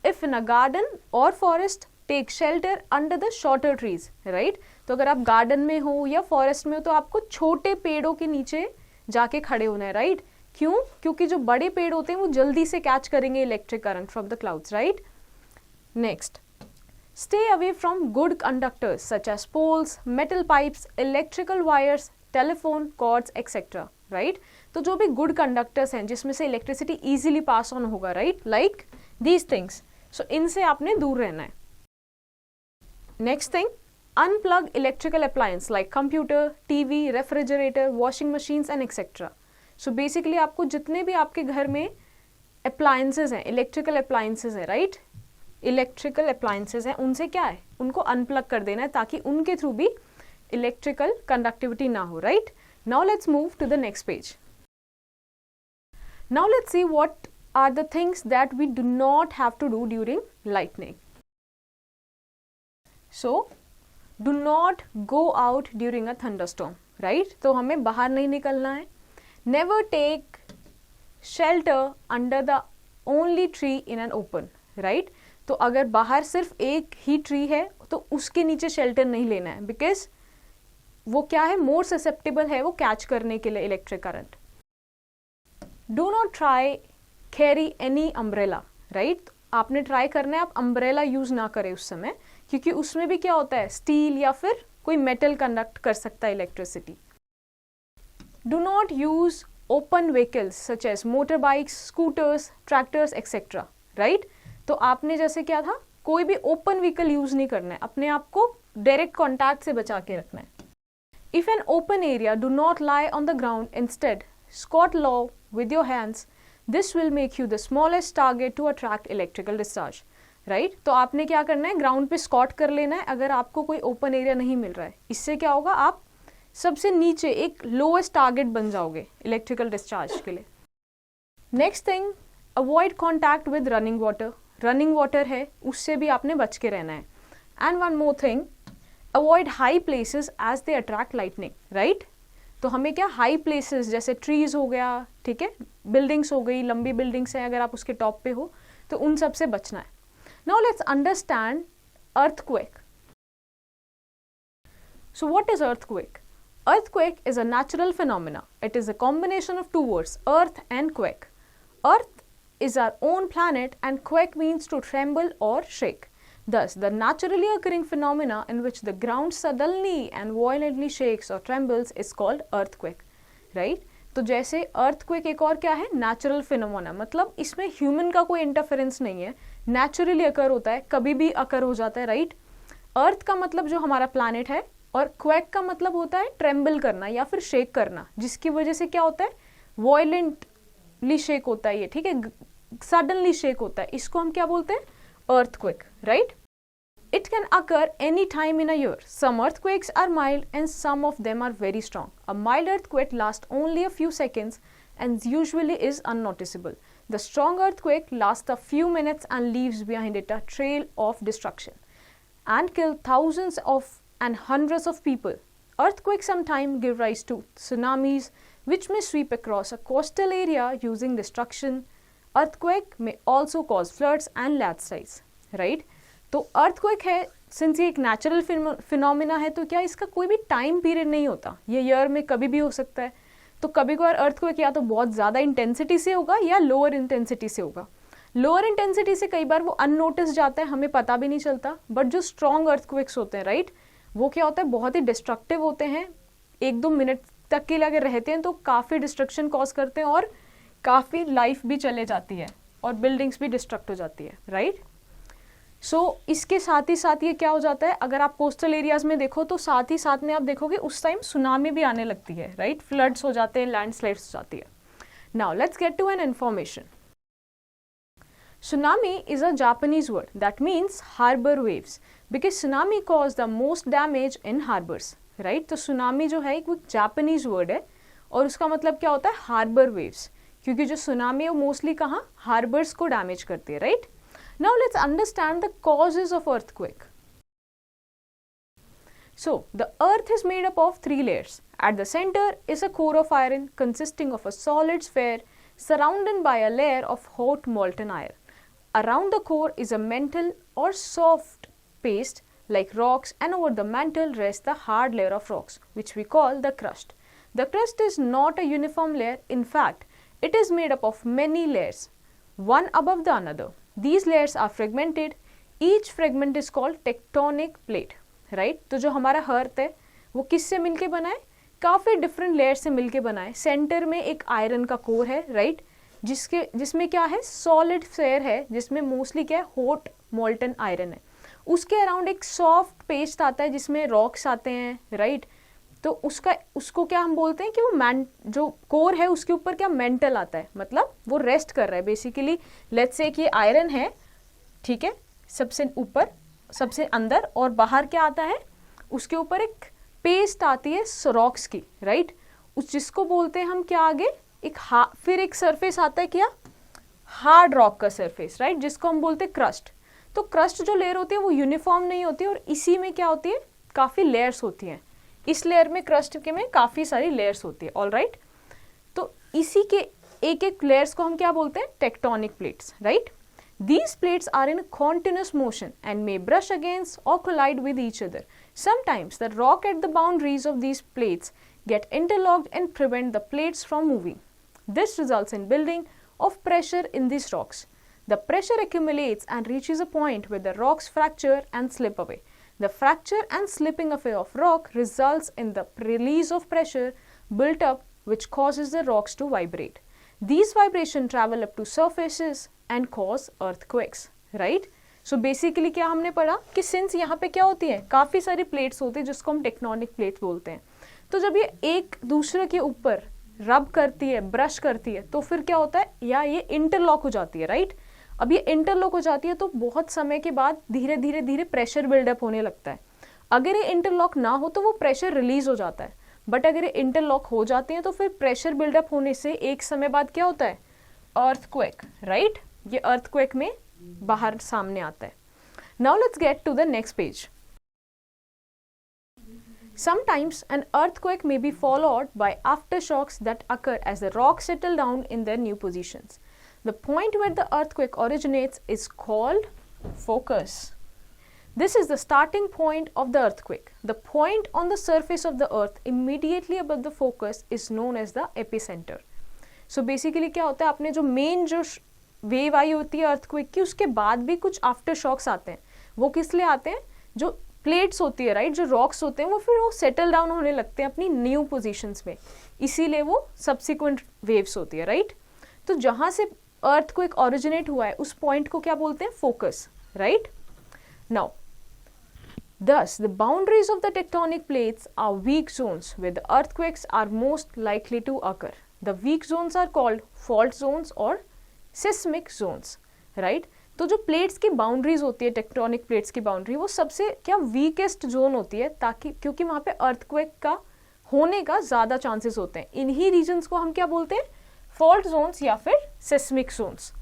if in a garden or forest, take shelter under the shorter trees, right? तो अगर आप गार्डन में हो या फॉरेस्ट में हो तो आपको छोटे पेड़ों के नीचे जाके खड़े होना है, राइट? क्यों? क्योंकि जो बड़े पेड़ होते हैं वो जल्दी से कैच करेंगे electric current from the clouds, right? Next, stay away from good conductors such as poles, metal pipes, electrical wires, telephone cords, etc. Right? तो जो भी गुड कंडक्टर्स हैं जिसमें से इलेक्ट्रिसिटी इजीली पास ऑन होगा, राइट, लाइक दीज थिंग्स, सो इनसे आपने दूर रहना है। Next thing, unplug electrical appliance like computer, TV, refrigerator, washing machines and etcetera. So basically आपको जितने भी आपके घर में अप्लायंसेज हैं, इलेक्ट्रिकल अप्लायंसेज हैं, राइट, इलेक्ट्रिकल अप्लायंसेज हैं, उनसे क्या है, उनको अनप्लग कर देना है ताकि उनके थ्रू भी इलेक्ट्रिकल कंडक्टिविटी ना हो, right. Now let's move to the next page. Now let's see what are the things that we do not have to do during lightning. So do not go out during a thunderstorm, right? तो हमें बाहर नहीं निकलना है. Never take shelter under the only tree in an open, right? तो अगर बाहर सिर्फ एक ही ट्री है तो उसके नीचे शेल्टर नहीं लेना है, बिकॉज वो क्या है, मोर ससेप्टेबल है वो कैच करने के लिए electric current. Do not try carry any umbrella, right? आपने ट्राई करना है आप अम्ब्रेला यूज ना करें उस समय, क्योंकि उसमें भी क्या होता है, स्टील या फिर कोई मेटल कंडक्ट कर सकता है electricity. Do not use open vehicles such as motor bikes, scooters, tractors etcetera, right? तो आपने जैसे क्या था, कोई भी ओपन व्हीकल यूज नहीं करना है, अपने आप को डायरेक्ट कॉन्टैक्ट से बचा के रखना है. If N open area, do not lie on the ground, instead squat low with your hands. This will make you the smallest target to attract electrical discharge, right? तो आपने क्या करना है, ग्राउंड पे स्कॉट कर लेना है अगर आपको कोई ओपन एरिया नहीं मिल रहा है. इससे क्या होगा, आप सबसे नीचे एक लोएस्ट टारगेट बन जाओगे इलेक्ट्रिकल डिस्चार्ज के लिए. Next thing, avoid contact with running water. Running water है उससे भी आपने बच के रहना है. And one more thing, avoid high places as they attract lightning, right? तो हमें क्या, हाई प्लेसेस जैसे ट्रीज हो गया, ठीक है, बिल्डिंग्स हो गई, लंबी बिल्डिंग्स हैं, अगर आप उसके टॉप पे हो तो उन सब से बचना है. Now let's understand earthquake. So what is earthquake? Earthquake is a natural phenomena. It is a combination of two words, earth and quake. Earth is our own planet and quake means to tremble or shake. Thus, the naturally occurring phenomena in which the ground suddenly and violently shakes or trembles is called earthquake. Right? तो जैसे earthquake एक और क्या है, natural phenomena, मतलब इसमें human का कोई interference नहीं है, naturally occur होता है, कभी भी occur हो जाता है, right? Earth का मतलब जो हमारा planet है, और क्वैक का मतलब होता है ट्रेम्बल करना या फिर शेक करना, जिसकी वजह से क्या होता है, वॉयलेंटली शेक होता है ये, ठीक है, सडनली शेक होता है, इसको हम क्या बोलते हैं, earthquake, right? It can occur any time in a year. Some earthquakes are mild and some of them are very strong. A mild earthquake last only a few seconds and usually is unnoticeable. The strong earthquake last a few minutes and leaves behind it a trail of destruction and kill thousands of and hundreds of people. Earthquakes sometimes give rise to tsunamis, which may sweep across a coastal area using destruction. Earthquake may also cause floods and landslides. Right? तो earthquake है, since ये एक natural phenomena है, तो क्या इसका कोई भी time period नहीं होता, ये year में कभी भी हो सकता है. तो कभी कभार earthquake या तो बहुत ज़्यादा intensity से होगा या lower intensity से होगा. लोअर इंटेंसिटी से कई बार वो अननोटिस जाता है, हमें पता भी नहीं चलता. बट जो स्ट्रॉन्ग अर्थक्वेक्स होते हैं, राइट, वो क्या होता है, बहुत ही डिस्ट्रक्टिव होते हैं. 1-2 मिनट तक के लिए अगर रहते हैं तो काफ़ी डिस्ट्रक्शन कॉज करते हैं और काफ़ी लाइफ भी चले जाती है और बिल्डिंग्स भी डिस्ट्रक्ट हो जाती है, राइट? सो इसके साथ ही साथ ये क्या हो जाता है, अगर आप कोस्टल एरियाज में देखो तो साथ ही साथ में आप देखोगे उस टाइम सुनामी भी आने लगती है, राइट? फ्लड्स हो जाते हैं, लैंडस्लाइड्स हो जाती है. Now let's get to an information. Tsunami is a Japanese word that means harbor waves because tsunami caused the most damage in harbors, right? तो tsunami जो है एक Japanese word है और उसका मतलब क्या होता है, harbor waves, क्योंकि जो tsunami है वो mostly कहाँ, harbors को damage करती है, right? Now let's understand the causes of earthquake. So the earth is made up of 3 layers. At the center is a core of iron consisting of a solid sphere surrounded by a layer of hot molten iron. Around the core is a mantle or soft paste like rocks, and over the mantle rests the hard layer of rocks, which we call the crust. The crust is not a uniform layer. In fact, it is made up of many layers, one above the another. These layers are fragmented. Each fragment is called tectonic plate, right? तो जो हमारा अर्थ है वो किससे मिलके बना है, काफ़ी डिफरेंट लेयर से मिलके बना है. सेंटर में एक आयरन का कोर है, राइट, जिसमें क्या है, सॉलिड स्फीयर है, जिसमें मोस्टली क्या है, हॉट मोल्टन आयरन है. उसके अराउंड एक सॉफ्ट पेस्ट आता है जिसमें रॉक्स आते हैं, राइट? तो उसको क्या हम बोलते हैं कि वो जो कोर है उसके ऊपर क्या मेंटल आता है, मतलब वो रेस्ट कर रहा है बेसिकली. लेट्स से कि आयरन है, ठीक है, सबसे ऊपर सबसे अंदर, और बाहर क्या आता है, उसके ऊपर एक पेस्ट आती है रॉक्स की, राइट? जिसको बोलते हैं हम क्या आगे, फिर एक सरफेस आता है क्या, हार्ड रॉक का सरफेस, राइट, जिसको हम बोलते हैं क्रस्ट. तो क्रस्ट जो लेयर होती है वो यूनिफॉर्म नहीं होती और इसी में क्या होती है, काफ़ी लेयर्स होती हैं। इस लेयर में, क्रस्ट के में काफ़ी सारी लेयर्स होती है। ऑलराइट, तो इसी के एक एक लेयर्स को हम क्या बोलते हैं, tectonic plates, right. These plates are in continuous motion and may brush against or collide with each other. Sometimes the rock at the boundaries of these plates get interlocked and prevent the plates from moving. This results in building of pressure in these rocks. The pressure accumulates and reaches a point where the rocks fracture and slip away. The fracture and slipping away of rock results in the release of pressure built up, which causes the rocks to vibrate. These vibrations travel up to surfaces and cause earthquakes, right? So basically क्या हमने पढ़ा कि since यहाँ पे क्या होती है, काफ़ी सारी प्लेट्स होती है जिसको हम टेक्टोनिक प्लेट्स बोलते हैं। तो जब ये एक दूसरे के ऊपर रब करती है, ब्रश करती है, तो फिर क्या होता है, या ये इंटरलॉक हो जाती है, राइट। अब ये इंटरलॉक हो जाती है तो बहुत समय के बाद धीरे धीरे धीरे प्रेशर बिल्डअप होने लगता है। अगर ये इंटरलॉक ना हो तो वो प्रेशर रिलीज हो जाता है, बट अगर ये इंटरलॉक हो जाते हैं तो फिर प्रेशर बिल्डअप होने से एक समय बाद क्या होता है, अर्थक्वेक, राइट। ये अर्थक्वेक में बाहर सामने आता है। Now let's get to the next page. Sometimes an earthquake may be followed by aftershocks that occur as the rocks settle down in their new positions. The point where the earthquake originates is called focus. This is the starting point of the earthquake. The point on the surface of the earth immediately above the focus is known as the epicenter. So basically क्या होता है, आपने जो main जो wave आई होती है earthquake की, उसके बाद भी कुछ आफ्टर शॉक्स आते हैं। वो किस लिए आते हैं, जो प्लेट्स होती है, राइट, जो रॉक्स होते हैं वो फिर वो सेटल डाउन होने लगते हैं अपनी न्यू पोजीशंस में, इसीलिए वो सब्सिक्वेंट वेव्स होती है, राइट। तो जहाँ से अर्थक्वेक ओरिजिनेट हुआ है उस पॉइंट को क्या बोलते हैं, focus, right. Now thus the boundaries of the tectonic plates are weak zones where the earthquakes are most likely to occur. The weak zones are called fault zones or seismic zones, right. तो जो plates की boundaries होती है, tectonic plates की boundary, वो सबसे क्या weakest zone होती है, ताकि क्योंकि वहाँ पे अर्थक्वेक का होने का ज़्यादा चांसेस होते हैं। इन्हीं रीजन्स को हम क्या बोलते हैं, फॉल्ट जोन्स या फिर seismic zones.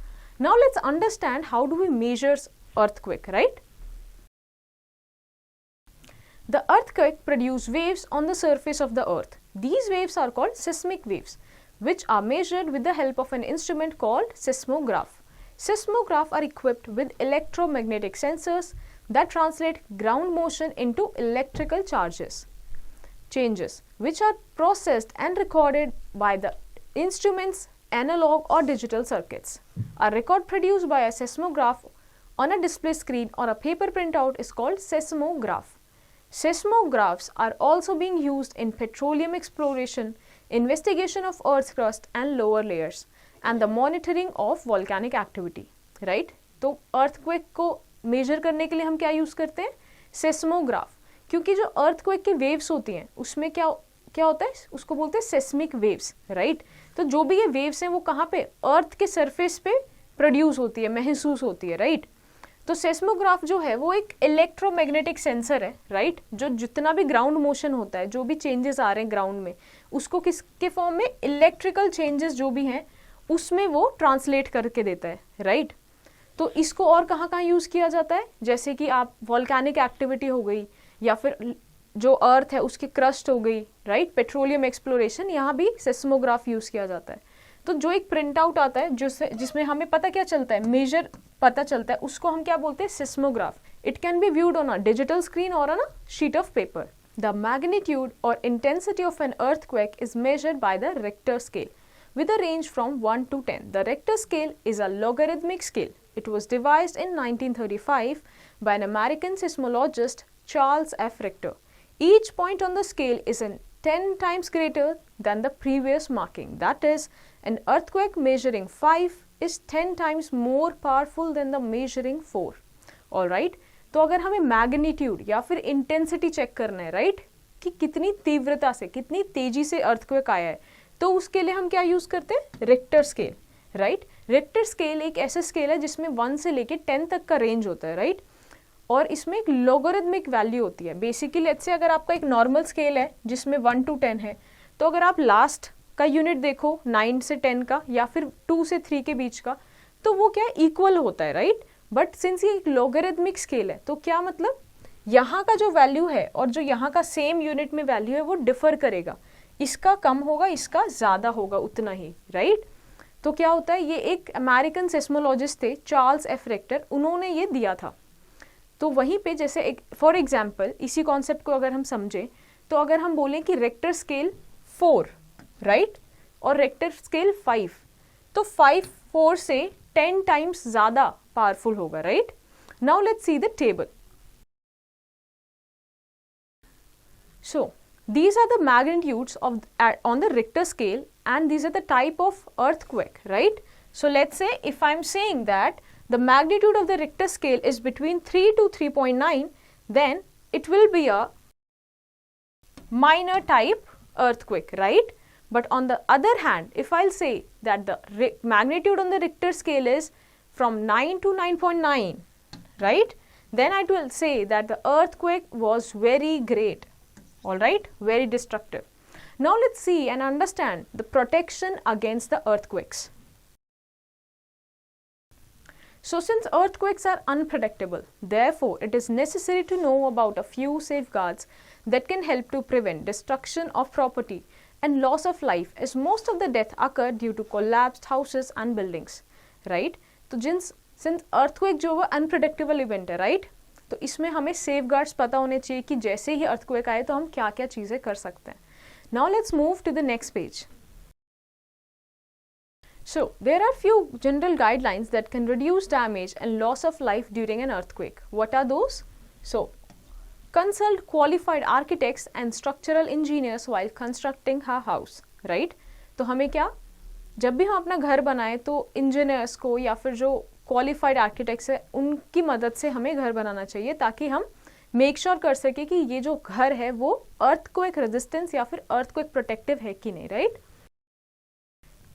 Now let's understand how do we measure earthquake, right. The earthquake produce waves on the surface of the earth. These waves are called seismic waves, which are measured with the help of an instrument called seismograph. Seismographs are equipped with electromagnetic sensors that translate ground motion into electrical changes, which are processed and recorded by the instrument's analog or digital circuits. A record produced by a seismograph on a display screen or a paper printout is called seismograph. Seismographs are also being used in petroleum exploration, investigation of Earth's crust and lower layers, and the monitoring of volcanic activity. Right? तो earthquake को measure करने के लिए हम क्या use करते हैं? Seismograph. क्योंकि जो earthquake की waves होती हैं उसमें क्या होता है, उसको बोलते हैं seismic waves, right? तो जो भी ये waves हैं वो कहाँ पे, अर्थ के सरफेस पे प्रोड्यूस होती है, महसूस होती है, राइट? तो सेस्मोग्राफ जो है वो एक इलेक्ट्रोमैग्नेटिक सेंसर है, राइट? जो जितना भी ग्राउंड मोशन होता है, जो भी चेंजेस आ रहे हैं ग्राउंड में, उसको किसके फॉर्म में, इलेक्ट्रिकल चेंजेस जो भी हैं उसमें वो ट्रांसलेट करके देता है, राइट? तो इसको और कहाँ कहाँ यूज़ किया जाता है, जैसे कि आप वॉल्केनिक एक्टिविटी हो गई या फिर जो अर्थ है उसकी क्रस्ट हो गई, राइट? पेट्रोलियम एक्सप्लोरेशन, यहाँ भी सेस्मोग्राफ यूज़ किया जाता है। तो जो एक प्रिंट आउट आता है जिसमें हमें पता क्या चलता है, मेजर पता चलता है, उसको हम क्या बोलते हैं, seismograph. It can be viewed on a digital screen और on a sheet of paper. The magnitude और intensity of an earthquake is measured by the Richter scale with a range from 1 to 10. The Richter scale is a logarithmic scale. It was devised in 1935 by an American seismologist, Charles F. Richter. Each point on the scale is 10 times greater than the previous marking. That is, an earthquake measuring 5 is 10 times more powerful than the measuring 4. Alright? तो अगर हमें magnitude या फिर intensity check करना है, right, कि कितनी तीव्रता से, कितनी तेजी से अर्थक्वेक आया है, तो उसके लिए हम क्या यूज़ करते हैं, Richter scale, right? Richter scale एक ऐसा स्केल है जिसमें 1 से लेके 10 तक का रेंज होता है, राइट? और इसमें एक लॉगरिथमिक वैल्यू होती है। बेसिकली लेट्स से अगर आपका एक नॉर्मल स्केल है जिसमें 1 to 10 है, तो अगर आप लास्ट का यूनिट देखो 9 से 10 का या फिर 2 से 3 के बीच का, तो वो क्या है, इक्वल होता है, राइट? बट सिंस ये एक लॉगरिथमिक स्केल है तो क्या मतलब यहाँ का जो वैल्यू है और जो यहाँ का सेम यूनिट में वैल्यू है वो डिफर करेगा, इसका कम होगा इसका ज़्यादा होगा उतना ही, राइट। तो क्या होता है, ये एक अमेरिकन सेस्मोलॉजिस्ट थे चार्ल्स एफ रिक्टर, उन्होंने ये दिया था। तो वहीं पे जैसे एक फॉर एग्जांपल इसी कॉन्सेप्ट को अगर हम समझें तो अगर हम बोलें कि रेक्टर स्केल 4, राइट, और रेक्टर स्केल 5, तो 5 4 से 10 टाइम्स ज़्यादा पावरफुल होगा, right. Now let's see the table. So these are the magnitudes of on the Richter scale, and these are the type of earthquake, right. So let's say if I'm saying that the magnitude of the Richter scale is between 3 to 3.9, then it will be a minor type earthquake, right. But on the other hand, if I'll say that the magnitude on the Richter scale is from 9 to 9.9, right, then I will say that the earthquake was very great. All right, very destructive. Now let's see and understand the protection against the earthquakes. So since earthquakes are unpredictable, therefore it is necessary to know about a few safeguards that can help to prevent destruction of property and loss of life, as most of the death occur due to collapsed houses and buildings, right. तो since earthquake जो वो unpredictable event है, right, तो इसमें हमें safeguards पता होने चाहिए कि जैसे ही अर्थक्वेक आए तो हम क्या क्या चीज़ें कर सकते हैं। Now let's move to the next page. So there are few general guidelines that can reduce damage and loss of life during an earthquake. What are those? So consult qualified architects and structural engineers while constructing a house, right. तो हमें क्या, जब भी हम अपना घर बनाए तो इंजीनियर्स को या फिर जो क्वालिफाइड आर्किटेक्ट्स है उनकी मदद से हमें घर बनाना चाहिए, ताकि हम मेक श्योर कर सके कि ये जो घर है वो अर्थक्वेक रेजिस्टेंस या फिर अर्थक्वेक प्रोटेक्टिव है कि नहीं, right.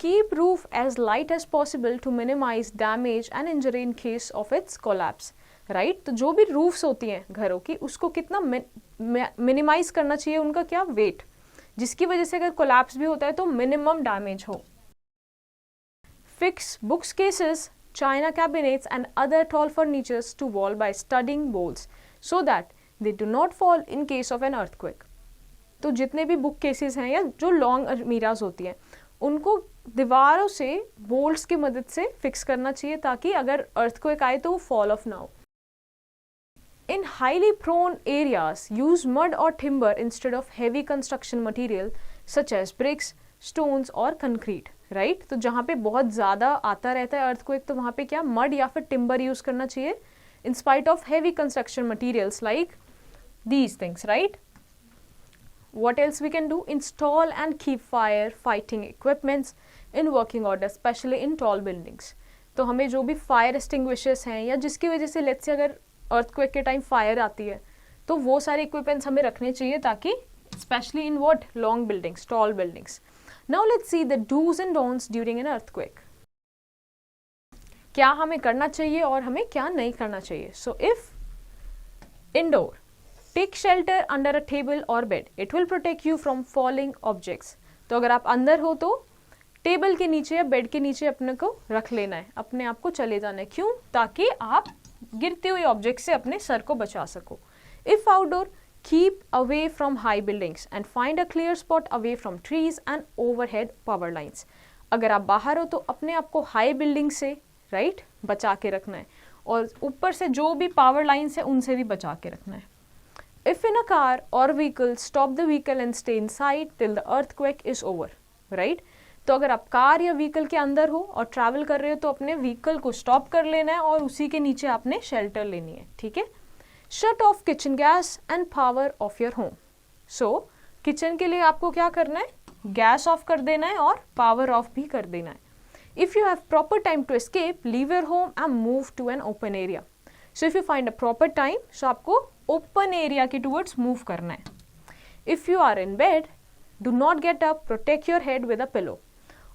Keep roof as light as possible to minimise damage and injury in case of its collapse, right. तो जो भी रूफ्स होती हैं घरों की उसको कितना मिनिमाइज करना चाहिए, उनका क्या वेट, जिसकी वजह से अगर कोलैप्स भी होता है तो मिनिमम डैमेज हो। Fix books cases, china cabinets and other tall furnitures to wall by studding bolts so that they do not fall in case of an earthquake. तो जितने भी बुक केसेस हैं या जो लॉन्ग अलमीराज होती हैं उनको दीवारों से बोल्ट्स की मदद से फिक्स करना चाहिए ताकि अगर अर्थक्वेक आए तो वो फॉल ऑफ ना हो। In highly prone areas, use mud or timber instead of heavy construction material such as bricks, stones or concrete. Right तो जहाँ पे बहुत ज़्यादा आता रहता है अर्थक्वेक तो वहाँ पे क्या मड या फिर टिम्बर यूज़ करना चाहिए in spite of heavy construction materials like these things, right. What else we can do? Install and keep fire fighting equipments in working order, specially in tall buildings. तो हमें जो भी fire extinguishers हैं या जिसकी वजह से लेट्स से अगर अर्थक्वेक के टाइम फायर आती है तो वो सारे इक्विपमेंट्स हमें रखने चाहिए, ताकि specially in what long buildings, tall buildings. Now let's see the do's and don'ts during an earthquake. क्या हमें करना चाहिए और हमें क्या नहीं करना चाहिए। So if indoor, take shelter under a table or bed. It will protect you from falling objects. तो अगर आप अंदर हो तो टेबल के नीचे या बेड के नीचे अपने को रख लेना है, अपने आप को चले जाना है। क्यों? ताकि आप गिरते हुए ऑब्जेक्ट से अपने सर को बचा सको। If outdoor, keep away from high buildings and find a clear spot away from trees and overhead power lines. अगर आप बाहर हो तो अपने आप को हाई बिल्डिंग से राइट बचा के रखना है और ऊपर से जो भी पावर लाइन्स है उनसे भी बचा के रखना है। If in a car or vehicle, stop the vehicle and stay inside till the earthquake is over. Right तो अगर आप कार या व्हीकल के अंदर हो और ट्रैवल कर रहे हो तो अपने व्हीकल को स्टॉप कर लेना है और उसी के नीचे आपने शेल्टर लेनी है, ठीक है। Shut off kitchen gas and power of your home. So kitchen के लिए आपको क्या करना है, गैस ऑफ कर देना है और पावर ऑफ भी कर देना है। If you have proper time to escape, leave your home and move to an open area. So if you find a proper time, so आपको ओपन एरिया के टूवर्ड्स मूव करना है। If you are in bed, do not get up, protect your head with a pillow.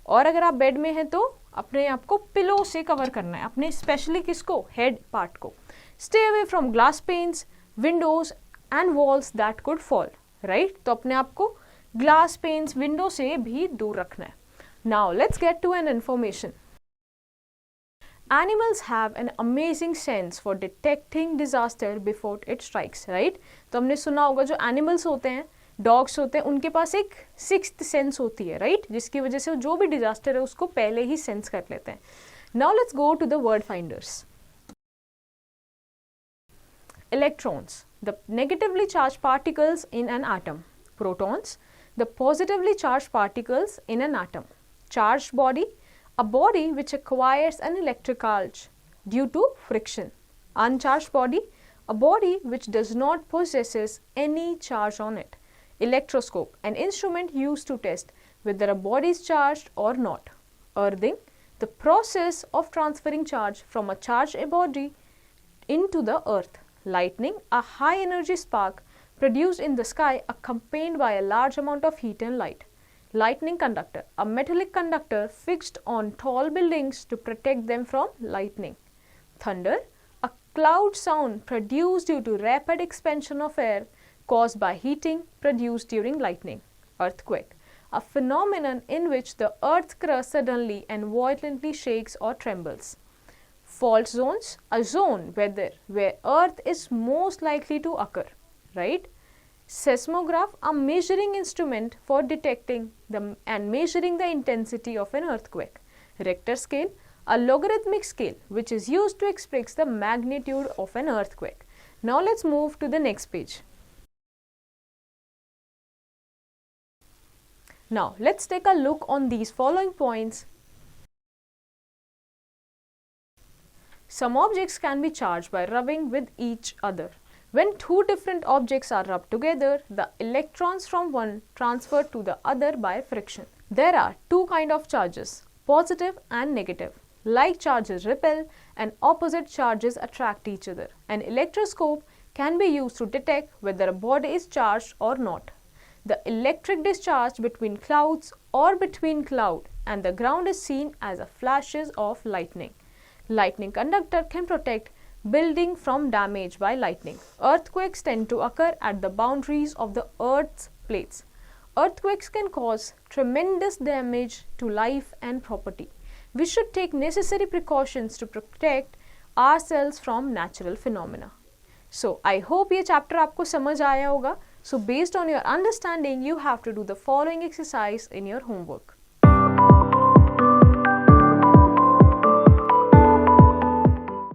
और अगर आप bed में हैं तो अपने आप को पिलो से कवर करना है, अपने स्पेशली किसको, हेड पार्ट को। Stay away from glass panes, windows and walls that could fall. Right? तो अपने आप को ग्लास पेन्स, विंडो से भी दूर रखना है। Now let's get to an information. Animals have an amazing sense for detecting disaster before it strikes, right? तो हमने सुना होगा जो animals होते हैं, dogs होते हैं, उनके पास एक sixth sense होती है, right? जिसकी वजह से जो भी disaster है उसको पहले ही sense कर लेते हैं. Now let's go to the word finders. Electrons, the negatively charged particles in an atom. Protons, the positively charged particles in an atom. Charged body, a body which acquires an electric charge due to friction. Uncharged body, a body which does not possesses any charge on it. Electroscope, an instrument used to test whether a body is charged or not. Earthing, the process of transferring charge from a charged body into the earth. Lightning, a high energy spark produced in the sky accompanied by a large amount of heat and light. Lightning conductor, a metallic conductor fixed on tall buildings to protect them from lightning. Thunder, a loud sound produced due to rapid expansion of air caused by heating produced during lightning. Earthquake, a phenomenon in which the earth's crust suddenly and violently shakes or trembles. Fault zones, a zone where earth is most likely to occur, right? Seismograph, a measuring instrument for detecting and measuring the intensity of an earthquake. Richter scale, a logarithmic scale which is used to express the magnitude of an earthquake. Now let's move to the next page. Now let's take a look on these following points. Some objects can be charged by rubbing with each other. When two different objects are rubbed together, the electrons from one transfer to the other by friction. There are two kinds of charges, positive and negative. Like charges repel and opposite charges attract each other. An electroscope can be used to detect whether a body is charged or not. The electric discharge between clouds or between cloud and the ground is seen as a flashes of lightning. Lightning conductor can protect building from damage by lightning. Earthquakes tend to occur at the boundaries of the earth's plates. Earthquakes can cause tremendous damage to life and property. We should take necessary precautions to protect ourselves from natural phenomena. So I hope ये chapter आपको समझ आया होगा. So based on your understanding, you have to do the following exercise in your homework.